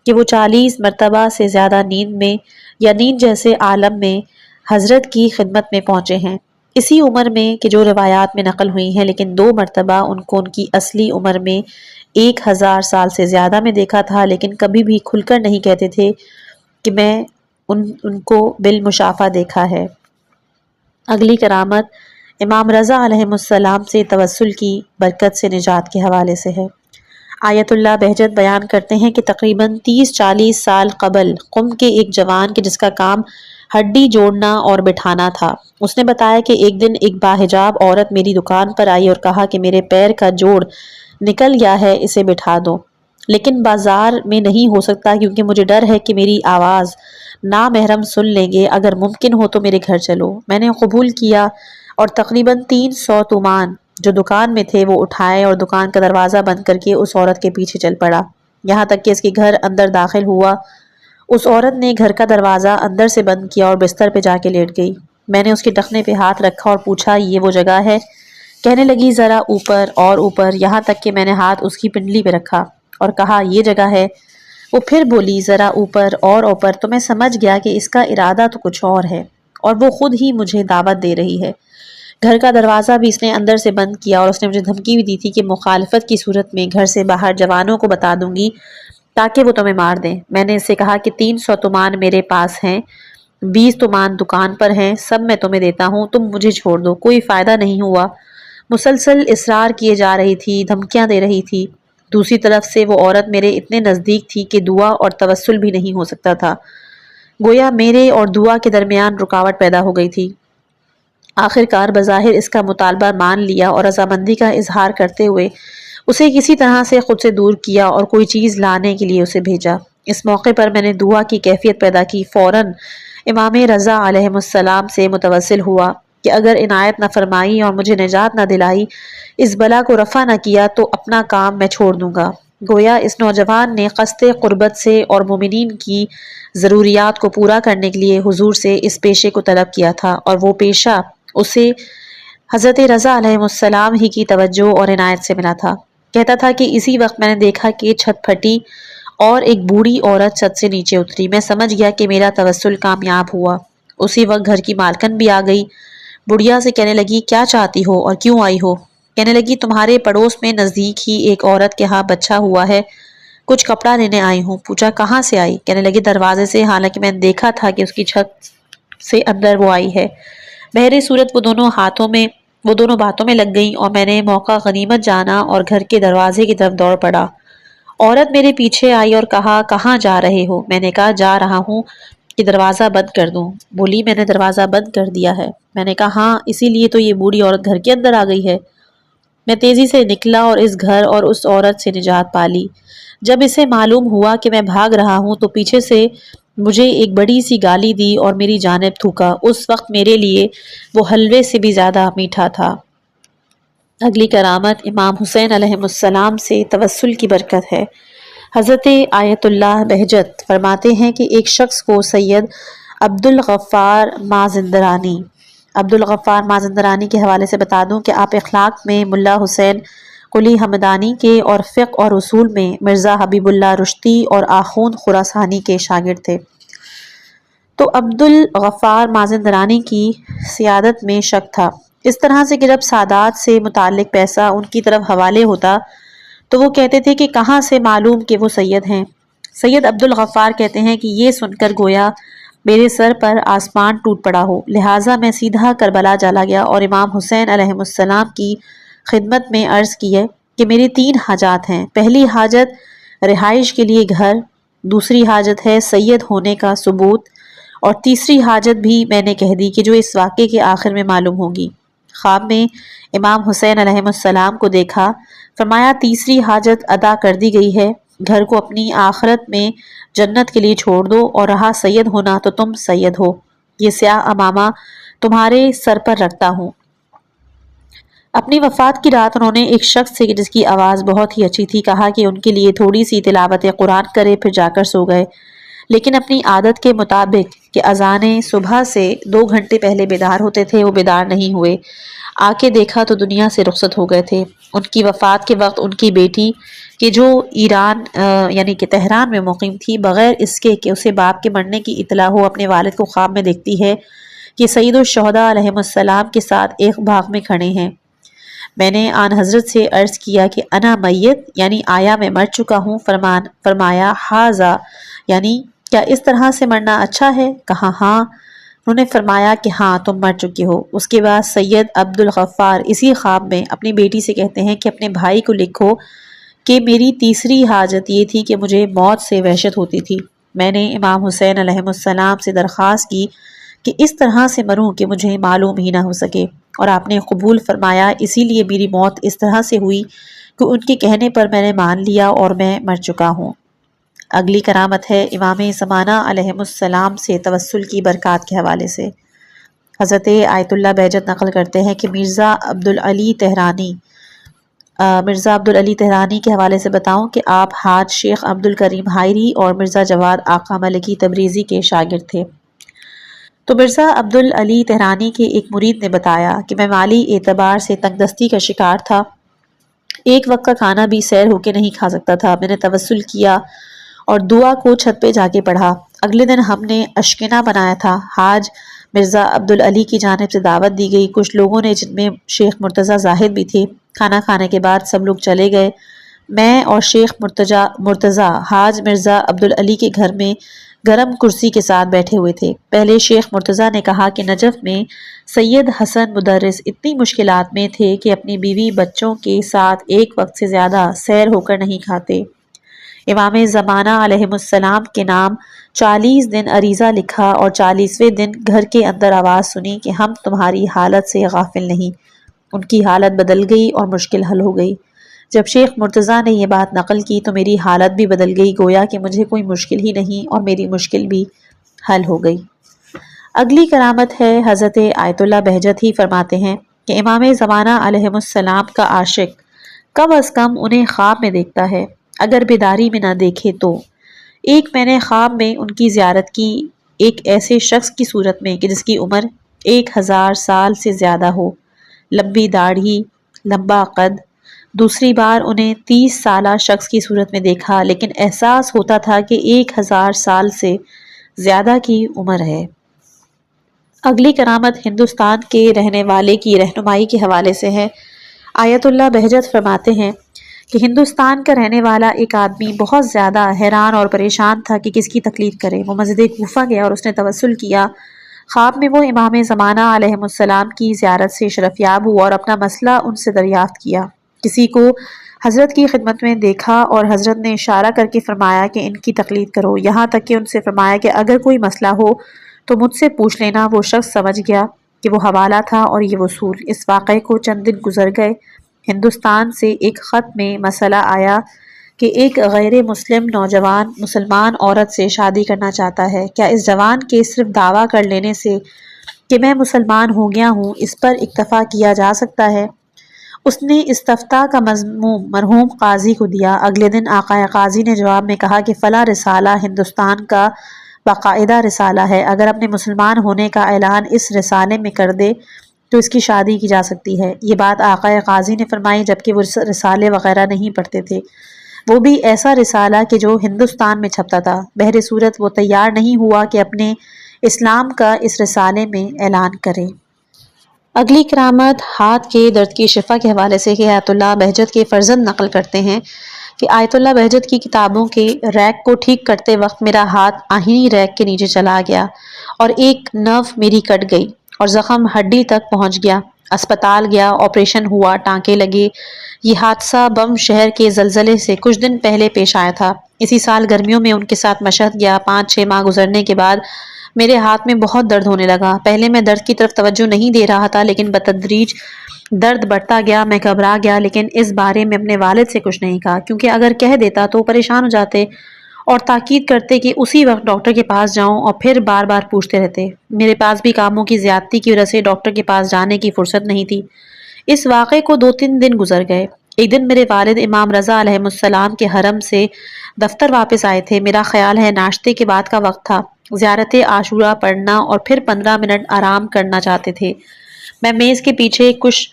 کہ وہ 40 مرتبہ سے زیادہ نیند میں یا نیند جیسے عالم میں حضرت کی خدمت میں پہنچے ہیں، اسی عمر میں کہ جو روایات میں نقل ہوئی ہیں، لیکن 2 مرتبہ ان کو ان کی اصلی عمر میں 1000 سال سے زیادہ میں دیکھا تھا، لیکن کبھی بھی کھل کر نہیں کہتے تھے کہ میں ان کو بالمشافہ دیکھا ہے۔ اگلی کرامت امام رضا علیہ السلام سے توسل کی برکت سے نجات کے حوالے سے ہے۔ آیت اللہ بہجت بیان کرتے ہیں کہ تقریباً 30-40 سال قبل قم کے ایک جوان کے جس کا کام ہڈی جوڑنا اور بٹھانا تھا، اس نے بتایا کہ ایک دن ایک باحجاب عورت میری دکان پر آئی اور کہا کہ میرے پیر کا جوڑ نکل گیا ہے، اسے بٹھا دو، لیکن بازار میں نہیں ہو سکتا کیونکہ مجھے ڈر ہے کہ میری آواز نامحرم سن لیں گے، اگر ممکن ہو تو میرے گھر چلو۔ میں نے قبول کیا اور تقریباً 300 تومان جو دکان میں تھے وہ اٹھائے اور دکان کا دروازہ بند کر کے اس عورت کے پیچھے چل پڑا، یہاں تک کہ اس کے گھر اندر داخل ہوا۔ اس عورت نے گھر کا دروازہ اندر سے بند کیا اور بستر پہ جا کے لیٹ گئی۔ میں نے اس کے ٹخنے پہ ہاتھ رکھا اور پوچھا یہ وہ جگہ ہے؟ کہنے لگی ذرا اوپر اور اوپر، یہاں تک کہ میں نے ہاتھ اس کی پنڈلی پہ رکھا اور کہا یہ جگہ ہے۔ وہ پھر بولی ذرا اوپر اور اوپر، تو میں سمجھ گیا کہ اس کا ارادہ تو کچھ اور ہے اور وہ خود ہی مجھے دعوت دے رہی ہے۔ گھر کا دروازہ بھی اس نے اندر سے بند کیا اور اس نے مجھے دھمکی بھی دی تھی کہ مخالفت کی صورت میں گھر سے باہر جوانوں کو بتا دوں گی تاکہ وہ تمہیں مار دیں۔ میں نے اس سے کہا کہ 300 تومان میرے پاس ہیں، 20 تومان دکان پر ہیں، سب میں تمہیں دیتا ہوں، تم مجھے چھوڑ دو۔ کوئی فائدہ نہیں ہوا، مسلسل اصرار کیے جا رہی تھی، دھمکیاں دے رہی تھی۔ دوسری طرف سے وہ عورت میرے اتنے نزدیک تھی کہ دعا اور توسل بھی نہیں ہو سکتا تھا، گویا میرے اور دعا کے درمیان رکاوٹ پیدا ہو گئی تھی۔ آخر کار بظاہر اس کا مطالبہ مان لیا اور رضامندی کا اظہار کرتے ہوئے اسے کسی طرح سے خود سے دور کیا اور کوئی چیز لانے کے لیے اسے بھیجا۔ اس موقع پر میں نے دعا کی کیفیت پیدا کی، فوراً امام رضا علیہ السلام سے متوسل ہوا کہ اگر عنایت نہ فرمائی اور مجھے نجات نہ دلائی، اس بلا کو رفع نہ کیا تو اپنا کام میں چھوڑ دوں گا۔ گویا اس نوجوان نے قصد قربت سے اور مومنین کی ضروریات کو پورا کرنے کے لیے حضور سے اس پیشے کو طلب کیا تھا، اور وہ پیشہ اسے حضرت رضا علیہ السلام ہی کی توجہ اور عنایت سے ملا تھا۔ کہتا تھا کہ اسی وقت میں نے دیکھا کہ چھت پھٹی اور ایک بوڑھی عورت چھت سے نیچے اتری۔ میں سمجھ گیا کہ میرا توسل کامیاب ہوا۔ اسی وقت گھر کی مالکن بھی آ گئی، بڑھیا سے کہنے لگی کیا چاہتی ہو اور کیوں آئی ہو؟ کہنے لگی تمہارے پڑوس میں نزدیک ہی ایک عورت کے ہاں بچہ ہوا ہے، کچھ کپڑا لینے آئی ہوں۔ پوچھا کہاں سے آئی؟ کہنے لگی دروازے سے، حالانکہ میں نے دیکھا تھا کہ اس کی چھت سے اندر وہ آئی ہے۔ بہر صورت وہ دونوں باتوں میں لگ گئیں اور میں نے موقع غنیمت جانا اور گھر کے دروازے کی طرف دوڑ پڑا۔ عورت میرے پیچھے آئی اور کہا کہاں جا رہے ہو؟ میں نے کہا جا رہا ہوں کہ دروازہ بند کر دوں۔ بولی میں نے دروازہ بند کر دیا ہے۔ میں نے کہا ہاں، اسی لیے تو یہ بوڑھی عورت گھر کے اندر آ گئی ہے۔ میں تیزی سے نکلا اور اس گھر اور اس عورت سے نجات پالی۔ جب اسے معلوم ہوا کہ میں بھاگ رہا ہوں تو پیچھے سے مجھے ایک بڑی سی گالی دی اور میری جانب تھوکا۔ اس وقت میرے لیے وہ حلوے سے بھی زیادہ میٹھا تھا۔ اگلی کرامت امام حسین علیہ السلام سے توسل کی برکت ہے۔ حضرت آیت اللہ بہجت فرماتے ہیں کہ ایک شخص کو سید عبدالغفار مازندرانی کے حوالے سے بتا دوں کہ آپ اخلاق میں ملا حسین قلی حمدانی کے اور فقہ اور اصول میں مرزا حبیب اللہ رشتی اور آخوند خراسانی کے شاگرد تھے۔ تو عبدالغفار مازندرانی کی سیادت میں شک تھا، اس طرح سے کہ جب سادات سے متعلق پیسہ ان کی طرف حوالے ہوتا تو وہ کہتے تھے کہ کہاں سے معلوم کہ وہ سید ہیں۔ سید عبدالغفار کہتے ہیں کہ یہ سن کر گویا میرے سر پر آسمان ٹوٹ پڑا ہو، لہٰذا میں سیدھا کربلا چلا گیا اور امام حسین علیہ السلام کی خدمت میں عرض کی ہے کہ میری 3 حاجات ہیں۔ پہلی حاجت رہائش کے لیے گھر، دوسری حاجت ہے سید ہونے کا ثبوت، اور تیسری حاجت بھی میں نے کہہ دی کہ جو اس واقعے کے آخر میں معلوم ہوگی۔ خواب میں امام حسین علیہ السلام کو دیکھا، فرمایا تیسری حاجت ادا کر دی گئی ہے، گھر کو اپنی آخرت میں جنت کے لیے چھوڑ دو، اور رہا سید ہونا تو تم سید ہو، یہ سیاہ امامہ تمہارے سر پر رکھتا ہوں۔ اپنی وفات کی رات انہوں نے ایک شخص سے جس کی آواز بہت ہی اچھی تھی کہا کہ ان کے لیے تھوڑی سی تلاوت قرآن کرے، پھر جا کر سو گئے، لیکن اپنی عادت کے مطابق کہ اذان صبح سے 2 گھنٹے پہلے بیدار ہوتے تھے وہ بیدار نہیں ہوئے۔ آ کے دیکھا تو دنیا سے رخصت ہو گئے تھے۔ ان کی وفات کے وقت ان کی بیٹی کہ جو ایران یعنی کہ تہران میں مقیم تھی، بغیر اس کے کہ اسے باپ کے مرنے کی اطلاع ہو اپنے والد کو خواب میں دیکھتی ہے کہ سید الشہداء علیہ السلام کے ساتھ ایک باغ میں کھڑے ہیں۔ میں نے آن حضرت سے عرض کیا کہ انا میت یعنی آیا میں مر چکا ہوں؟ فرمایا ہاذا یعنی کیا اس طرح سے مرنا اچھا ہے؟ کہا ہاں۔ انہوں نے فرمایا کہ ہاں تم مر چکے ہو۔ اس کے بعد سید عبدالغفار اسی خواب میں اپنی بیٹی سے کہتے ہیں کہ اپنے بھائی کو لکھو کہ میری تیسری حاجت یہ تھی کہ مجھے موت سے وحشت ہوتی تھی۔ میں نے امام حسین علیہ السلام سے درخواست کی کہ اس طرح سے مروں کہ مجھے معلوم ہی نہ ہو سکے، اور آپ نے قبول فرمایا، اسی لیے میری موت اس طرح سے ہوئی کہ ان کے کہنے پر میں نے مان لیا اور میں مر چکا ہوں۔ اگلی کرامت ہے امام زمانہ علیہ السلام سے توسل کی برکات کے حوالے سے۔ حضرت آیت اللہ بہجت نقل کرتے ہیں کہ مرزا عبدالعلی تہرانی کے حوالے سے بتاؤں کہ آپ حاج شیخ عبدالکریم حائری اور مرزا جواد آقا ملکی تبریزی کے شاگرد تھے۔ تو مرزا عبدالعلی تہرانی کے ایک مرید نے بتایا کہ میں مالی اعتبار سے تنگ دستی کا شکار تھا، ایک وقت کا کھانا بھی سیر ہو کے نہیں کھا سکتا تھا۔ میں نے توسل کیا اور دعا کو چھت پہ جا کے پڑھا۔ اگلے دن ہم نے اشکنا بنایا تھا، حاج مرزا عبدالعلی کی جانب سے دعوت دی گئی، کچھ لوگوں نے جن میں شیخ مرتضیٰ زاہد بھی تھے۔ کھانا کھانے کے بعد سب لوگ چلے گئے، میں اور شیخ مرتضیٰ حاج مرزا عبدالعلی کے گھر میں گرم کرسی کے ساتھ بیٹھے ہوئے تھے۔ پہلے شیخ مرتضیٰ نے کہا کہ نجف میں سید حسن مدرس اتنی مشکلات میں تھے کہ اپنی بیوی بچوں کے ساتھ ایک وقت سے زیادہ سیر ہو کر نہیں کھاتے۔ امام زمانہ علیہ السلام کے نام 40 دن عریضہ لکھا اور 40ویں دن گھر کے اندر آواز سنی کہ ہم تمہاری حالت سے غافل نہیں۔ ان کی حالت بدل گئی اور مشکل حل ہو گئی۔ جب شیخ مرتضیٰ نے یہ بات نقل کی تو میری حالت بھی بدل گئی، گویا کہ مجھے کوئی مشکل ہی نہیں اور میری مشکل بھی حل ہو گئی۔ اگلی کرامت ہے حضرت آیت اللہ بہجت ہی فرماتے ہیں کہ امام زمانہ علیہ السلام کا عاشق کم از کم انہیں خواب میں دیکھتا ہے، اگر بیداری میں نہ دیکھے تو۔ ایک میں نے خواب میں ان کی زیارت کی، ایک ایسے شخص کی صورت میں کہ جس کی عمر 1000 سال سے زیادہ ہو، لمبی داڑھی، لمبا قد۔ دوسری بار انہیں 30 سالہ شخص کی صورت میں دیکھا، لیکن احساس ہوتا تھا کہ 1000 سال سے زیادہ کی عمر ہے۔ اگلی کرامت ہندوستان کے رہنے والے کی رہنمائی کے حوالے سے ہے۔ آیت اللہ بہجت فرماتے ہیں کہ ہندوستان کا رہنے والا ایک آدمی بہت زیادہ حیران اور پریشان تھا کہ کس کی تقلید کرے۔ وہ مسجد کوفہ گیا اور اس نے توسل کیا۔ خواب میں وہ امام زمانہ علیہ السلام کی زیارت سے شرفیاب ہوا اور اپنا مسئلہ ان سے دریافت کیا۔ کسی کو حضرت کی خدمت میں دیکھا اور حضرت نے اشارہ کر کے فرمایا کہ ان کی تقلید کرو، یہاں تک کہ ان سے فرمایا کہ اگر کوئی مسئلہ ہو تو مجھ سے پوچھ لینا۔ وہ شخص سمجھ گیا کہ وہ حوالہ تھا اور یہ وصول۔ اس واقعے کو چند دن گزر گئے۔ ہندوستان سے ایک خط میں مسئلہ آیا کہ ایک غیر مسلم نوجوان مسلمان عورت سے شادی کرنا چاہتا ہے۔ کیا اس جوان کے صرف دعویٰ کر لینے سے کہ میں مسلمان ہو گیا ہوں اس پر اکتفا کیا جا سکتا ہے؟ اس نے استفتاء کا مضمون مرحوم قاضی کو دیا۔ اگلے دن آقا قاضی نے جواب میں کہا کہ فلاں رسالہ ہندوستان کا باقاعدہ رسالہ ہے، اگر اپنے مسلمان ہونے کا اعلان اس رسالے میں کر دے تو اس کی شادی کی جا سکتی ہے۔ یہ بات آقا قاضی نے فرمائی جبکہ وہ رسالے وغیرہ نہیں پڑھتے تھے، وہ بھی ایسا رسالہ کہ جو ہندوستان میں چھپتا تھا۔ بہر صورت وہ تیار نہیں ہوا کہ اپنے اسلام کا اس رسالے میں اعلان کرے۔ اگلی کرامت ہاتھ کے درد کی شفا کے حوالے سے کہ آیت اللہ بہجت کے فرزند نقل کرتے ہیں کہ آیت اللہ بہجت کی کتابوں کے ریک کو ٹھیک کرتے وقت میرا ہاتھ آہنی ریک کے نیچے چلا گیا اور ایک نرو میری کٹ گئی اور زخم ہڈی تک پہنچ گیا۔ اسپتال گیا، آپریشن ہوا، ٹانکے لگے۔ یہ حادثہ بم شہر کے زلزلے سے کچھ دن پہلے پیش آیا تھا۔ اسی سال گرمیوں میں ان کے ساتھ مشہد گیا۔ 5-6 ماہ گزرنے کے بعد میرے ہاتھ میں بہت درد ہونے لگا۔ پہلے میں درد کی طرف توجہ نہیں دے رہا تھا لیکن بتدریج درد بڑھتا گیا۔ میں گھبرا گیا لیکن اس بارے میں اپنے والد سے کچھ نہیں کہا کیونکہ اگر کہہ دیتا تو پریشان ہو جاتے اور تاکید کرتے کہ اسی وقت ڈاکٹر کے پاس جاؤں اور پھر بار بار پوچھتے رہتے۔ میرے پاس بھی کاموں کی زیادتی کی وجہ سے ڈاکٹر کے پاس جانے کی فرصت نہیں تھی۔ اس واقعے کو 2-3 دن گزر گئے۔ ایک دن میرے والد امام رضا علیہ السلام کے حرم سے دفتر واپس آئے تھے۔ میرا خیال ہے ناشتے کے بعد کا وقت تھا۔ زیارت عاشورہ پڑھنا اور پھر 15 منٹ آرام کرنا چاہتے تھے۔ میں میز کے پیچھے کچھ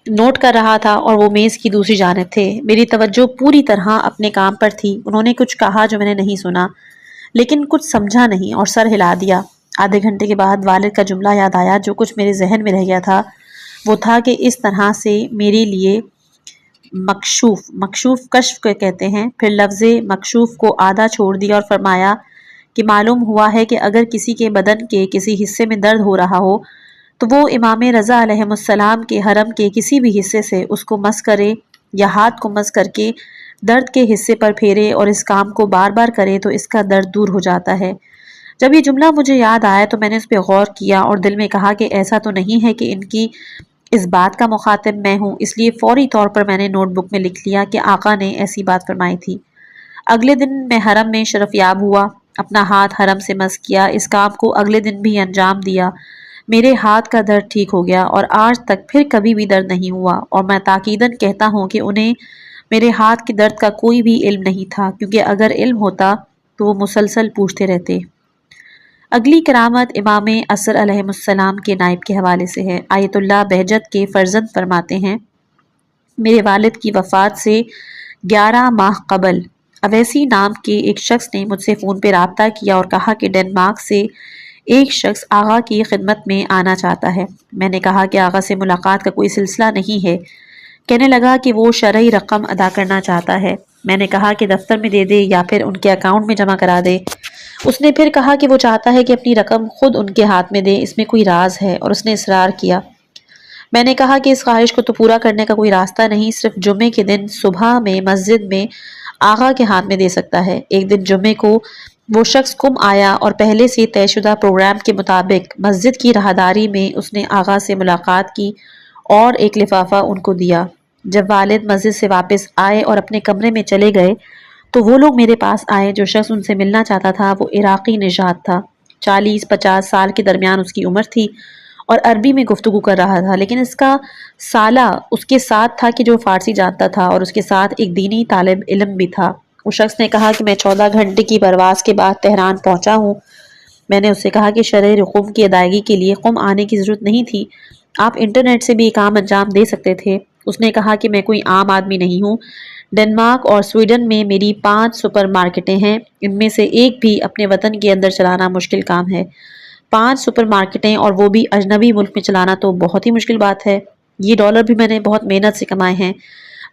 نوٹ کر رہا تھا اور وہ میز کی دوسری جانب تھے۔ میری توجہ پوری طرح اپنے کام پر تھی۔ انہوں نے کچھ کہا جو میں نے نہیں سنا لیکن کچھ سمجھا نہیں اور سر ہلا دیا۔ آدھے گھنٹے کے بعد والد کا جملہ یاد آیا جو کچھ میرے ذہن میں رہ گیا تھا۔ وہ تھا کہ اس طرح سے میرے لیے مکشوف کشف کہتے ہیں۔ پھر لفظ مکشوف کو آدھا چھوڑ دیا اور فرمایا کہ معلوم ہوا ہے کہ اگر کسی کے بدن کے کسی حصے میں درد ہو رہا ہو تو وہ امام رضا علیہ السلام کے حرم کے کسی بھی حصے سے اس کو مس کرے یا ہاتھ کو مس کر کے درد کے حصے پر پھیرے اور اس کام کو بار بار کرے تو اس کا درد دور ہو جاتا ہے۔ جب یہ جملہ مجھے یاد آیا تو میں نے اس پہ غور کیا اور دل میں کہا کہ ایسا تو نہیں ہے کہ ان کی اس بات کا مخاطب میں ہوں، اس لیے فوری طور پر میں نے نوٹ بک میں لکھ لیا کہ آقا نے ایسی بات فرمائی تھی۔ اگلے دن میں حرم میں شرفیاب ہوا، اپنا ہاتھ حرم سے مس کیا۔ اس کام کو اگلے دن بھی انجام دیا۔ میرے ہاتھ کا درد ٹھیک ہو گیا اور آج تک پھر کبھی بھی درد نہیں ہوا، اور میں تاکیداً کہتا ہوں کہ انہیں میرے ہاتھ کے درد کا کوئی بھی علم نہیں تھا، کیونکہ اگر علم ہوتا تو وہ مسلسل پوچھتے رہتے۔ اگلی کرامت امام عصر علیہ السلام کے نائب کے حوالے سے ہے۔ آیت اللہ بہجت کے فرزند فرماتے ہیں میرے والد کی وفات سے 11 ماہ قبل اویسی نام کے ایک شخص نے مجھ سے فون پہ رابطہ کیا اور کہا کہ ڈنمارک سے ایک شخص آغا کی خدمت میں آنا چاہتا ہے۔ میں نے کہا کہ آغا سے ملاقات کا کوئی سلسلہ نہیں ہے۔ کہنے لگا کہ وہ شرعی رقم ادا کرنا چاہتا ہے۔ میں نے کہا کہ دفتر میں دے دے یا پھر ان کے اکاؤنٹ میں جمع کرا دے۔ اس نے پھر کہا کہ وہ چاہتا ہے کہ اپنی رقم خود ان کے ہاتھ میں دے، اس میں کوئی راز ہے، اور اس نے اصرار کیا۔ میں نے کہا کہ اس خواہش کو تو پورا کرنے کا کوئی راستہ نہیں، صرف جمعے کے دن صبح میں مسجد میں آغا کے ہاتھ میں دے سکتا ہے۔ ایک دن جمعے کو وہ شخص کم آیا اور پہلے سے طے شدہ پروگرام کے مطابق مسجد کی راہداری میں اس نے آغا سے ملاقات کی اور ایک لفافہ ان کو دیا۔ جب والد مسجد سے واپس آئے اور اپنے کمرے میں چلے گئے تو وہ لوگ میرے پاس آئے۔ جو شخص ان سے ملنا چاہتا تھا وہ عراقی نژاد تھا، 40-50 سال کے درمیان اس کی عمر تھی اور عربی میں گفتگو کر رہا تھا، لیکن اس کا سالہ اس کے ساتھ تھا کہ جو فارسی جانتا تھا، اور اس کے ساتھ ایک دینی طالب علم بھی تھا۔ اس شخص نے کہا کہ میں 14 گھنٹے کی پرواز کے بعد تہران پہنچا ہوں۔ میں نے اس سے کہا کہ شرعی رقوم کی ادائیگی کے لیے قم آنے کی ضرورت نہیں تھی، آپ انٹرنیٹ سے بھی یہ کام انجام دے سکتے تھے۔ اس نے کہا کہ میں کوئی عام آدمی نہیں ہوں، ڈنمارک اور سویڈن میں میری 5 سپر مارکیٹیں ہیں، ان میں سے ایک بھی اپنے وطن کے اندر چلانا مشکل کام ہے۔ 5 سپر مارکیٹیں اور وہ بھی اجنبی ملک میں چلانا تو بہت ہی مشکل بات ہے۔ یہ ڈالر بھی میں نے بہت محنت سے کمائے ہیں.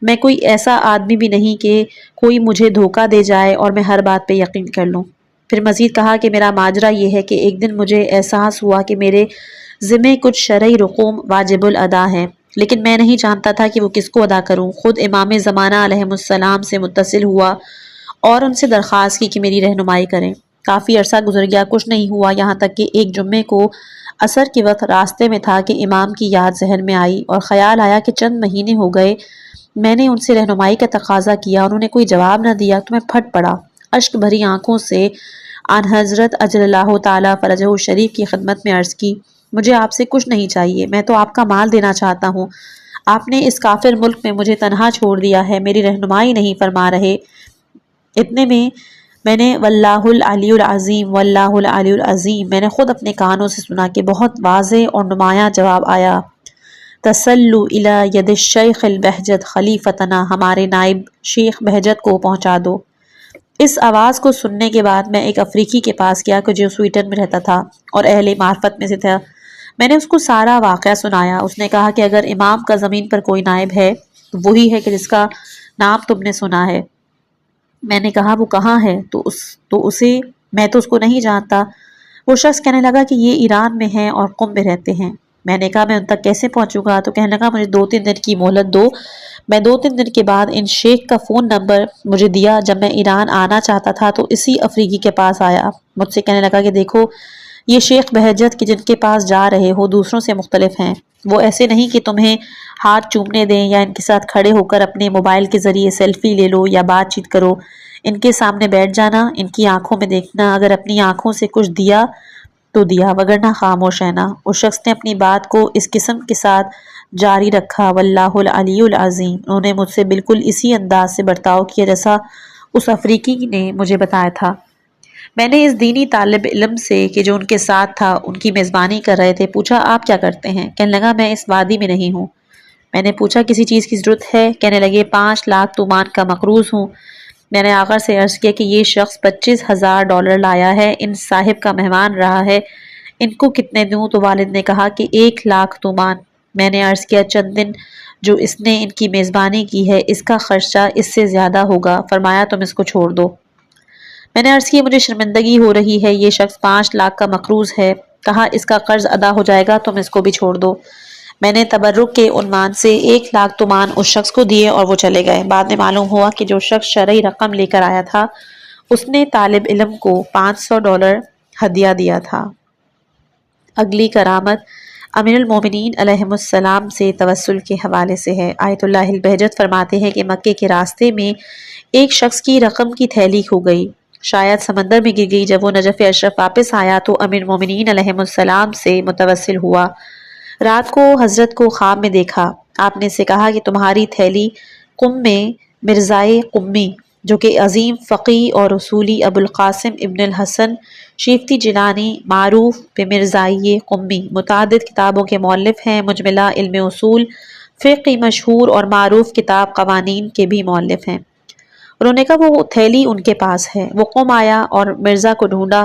میں کوئی ایسا آدمی بھی نہیں کہ کوئی مجھے دھوکہ دے جائے اور میں ہر بات پہ یقین کر لوں. پھر مزید کہا کہ میرا ماجرا یہ ہے کہ ایک دن مجھے احساس ہوا کہ میرے ذمے کچھ شرعی رقوم واجب الادا ہیں، لیکن میں نہیں جانتا تھا کہ وہ کس کو ادا کروں. خود امام زمانہ علیہ السلام سے متصل ہوا اور ان سے درخواست کی کہ میری رہنمائی کریں. کافی عرصہ گزر گیا، کچھ نہیں ہوا، یہاں تک کہ ایک جمعے کو عصر کے وقت راستے میں تھا کہ امام کی یاد ذہن میں آئی اور خیال آیا کہ چند مہینے ہو گئے میں نے ان سے رہنمائی کا تقاضا کیا، انہوں نے کوئی جواب نہ دیا تو میں پھٹ پڑا. اشک بھری آنکھوں سے آن حضرت اجل اللہ تعالیٰ فرجہ شریف کی خدمت میں عرض کی، مجھے آپ سے کچھ نہیں چاہیے، میں تو آپ کا مال دینا چاہتا ہوں. آپ نے اس کافر ملک میں مجھے تنہا چھوڑ دیا ہے، میری رہنمائی نہیں فرما رہے. اتنے میں نے واللہ العلی العظیم واللہ العلی العظیم میں نے خود اپنے کانوں سے سنا کہ بہت واضح اور نمایاں جواب آیا، تسلو الی ید الشیخ البہجت خلیفتنا، ہمارے نائب شیخ بہجت کو پہنچا دو. اس آواز کو سننے کے بعد میں ایک افریقی کے پاس گیا کہ جو سویڈن میں رہتا تھا اور اہل معرفت میں سے تھا. میں نے اس کو سارا واقعہ سنایا. اس نے کہا کہ اگر امام کا زمین پر کوئی نائب ہے تو وہی ہے کہ جس کا نام تم نے سنا ہے. میں نے کہا وہ کہاں ہے؟ میں تو اس کو نہیں جانتا. وہ شخص کہنے لگا کہ یہ ایران میں ہیں اور قم میں رہتے ہیں. میں نے کہا میں ان تک کیسے پہنچوں گا؟ تو کہنے لگا مجھے 2-3 دن کی مہلت دو. میں 2-3 دن کے بعد ان شیخ کا فون نمبر مجھے دیا. جب میں ایران آنا چاہتا تھا تو اسی افریقی کے پاس آیا. مجھ سے کہنے لگا کہ دیکھو یہ شیخ بہجت کہ جن کے پاس جا رہے ہو دوسروں سے مختلف ہیں. وہ ایسے نہیں کہ تمہیں ہاتھ چومنے دیں یا ان کے ساتھ کھڑے ہو کر اپنے موبائل کے ذریعے سیلفی لے لو یا بات چیت کرو. ان کے سامنے بیٹھ جانا، ان کی آنکھوں میں دیکھنا، اگر اپنی آنکھوں سے کچھ دیا تو دیا وگرنہ خاموش رہنا. اس شخص نے اپنی بات کو اس قسم کے ساتھ جاری رکھا، واللہ العلی العظیم. انہوں نے مجھ سے بالکل اسی انداز سے برتاؤ کیا جیسا اس افریقی نے مجھے بتایا تھا. میں نے اس دینی طالب علم سے کہ جو ان کے ساتھ تھا ان کی میزبانی کر رہے تھے پوچھا آپ کیا کرتے ہیں؟ کہنے لگا میں اس وادی میں نہیں ہوں. میں نے پوچھا کسی چیز کی ضرورت ہے؟ کہنے لگے 5 لاکھ تومان کا مقروض ہوں. میں نے آخر سے عرض کیا کہ یہ شخص $25,000 لایا ہے، ان صاحب کا مہمان رہا ہے، ان کو کتنے دوں؟ تو والد نے کہا کہ 1 لاکھ تومان. میں نے عرض کیا چند دن جو اس نے ان کی میزبانی کی ہے اس کا خرچہ اس سے زیادہ ہوگا. فرمایا تم اس کو چھوڑ دو. میں نے عرض کی مجھے شرمندگی ہو رہی ہے، یہ شخص 5 لاکھ کا مقروض ہے. کہا اس کا قرض ادا ہو جائے گا، تم اس کو بھی چھوڑ دو. میں نے تبرک کے عنوان سے 1 لاکھ تومان اس شخص کو دیے اور وہ چلے گئے. بعد میں معلوم ہوا کہ جو شخص شرعی رقم لے کر آیا تھا اس نے طالب علم کو $500 ہدیہ دیا تھا. اگلی کرامت امیر المومنین علیہ السلام سے توسل کے حوالے سے ہے. آیت اللہ البہجت فرماتے ہیں کہ مکے کے راستے میں ایک شخص کی رقم کی تھیلی کھو گئی، شاید سمندر میں گر گئی. جب وہ نجف اشرف واپس آیا تو امیر المومنین علیہ السلام سے متوسل ہوا. رات کو حضرت کو خواب میں دیکھا. آپ نے سے کہا کہ تمہاری تھیلی قم میں مرزائے قمی جو کہ عظیم فقی اور اصولی ابو القاسم ابن الحسن شیفتی جیلانی معروف بمرزائی قمی، متعدد کتابوں کے مؤلف ہیں، مجملہ علم اصول فقہ مشہور اور معروف کتاب قوانین کے بھی مؤلف ہیں. انہوں نے کہا وہ تھیلی ان کے پاس ہے. وہ قم آیا اور مرزا کو ڈھونڈا.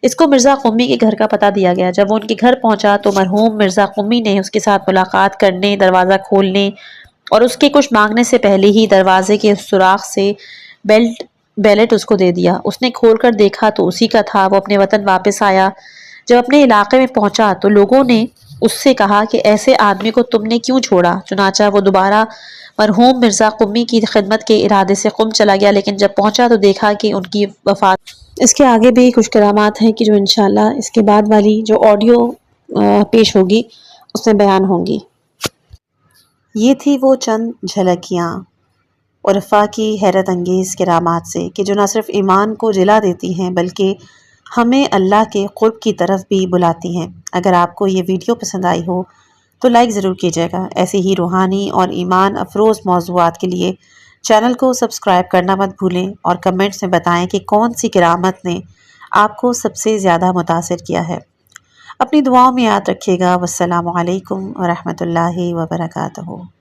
اس کو مرزا قمی کے گھر کا پتہ دیا گیا. جب وہ ان کے گھر پہنچا تو مرحوم مرزا قمی نے اس کے ساتھ ملاقات کرنے، دروازہ کھولنے اور اس کے کچھ مانگنے سے پہلے ہی دروازے کے سوراخ سے بیلٹ اس کو دے دیا. اس نے کھول کر دیکھا تو اسی کا تھا. وہ اپنے وطن واپس آیا. جب اپنے علاقے میں پہنچا تو لوگوں نے اس سے کہا کہ ایسے آدمی کو تم نے کیوں چھوڑا؟ چنانچہ وہ دوبارہ مرحوم مرزا قمی کی خدمت کے ارادے سے قم چلا گیا، لیکن جب پہنچا تو دیکھا کہ ان کی وفات. اس کے آگے بھی کچھ کرامات ہیں کہ جو انشاءاللہ اس کے بعد والی جو آڈیو پیش ہوگی اس میں بیان ہوں گی. یہ تھی وہ چند جھلکیاں عرفا کی حیرت انگیز کرامات سے کہ جو نہ صرف ایمان کو جلا دیتی ہیں بلکہ ہمیں اللہ کے قرب کی طرف بھی بلاتی ہیں. اگر آپ کو یہ ویڈیو پسند آئی ہو تو لائک ضرور کیجیے گا. ایسے ہی روحانی اور ایمان افروز موضوعات کے لیے چینل کو سبسکرائب کرنا مت بھولیں اور کمنٹس میں بتائیں کہ کون سی کرامت نے آپ کو سب سے زیادہ متاثر کیا ہے. اپنی دعاؤں میں یاد رکھیے گا. والسلام علیکم ورحمۃ اللہ وبرکاتہ.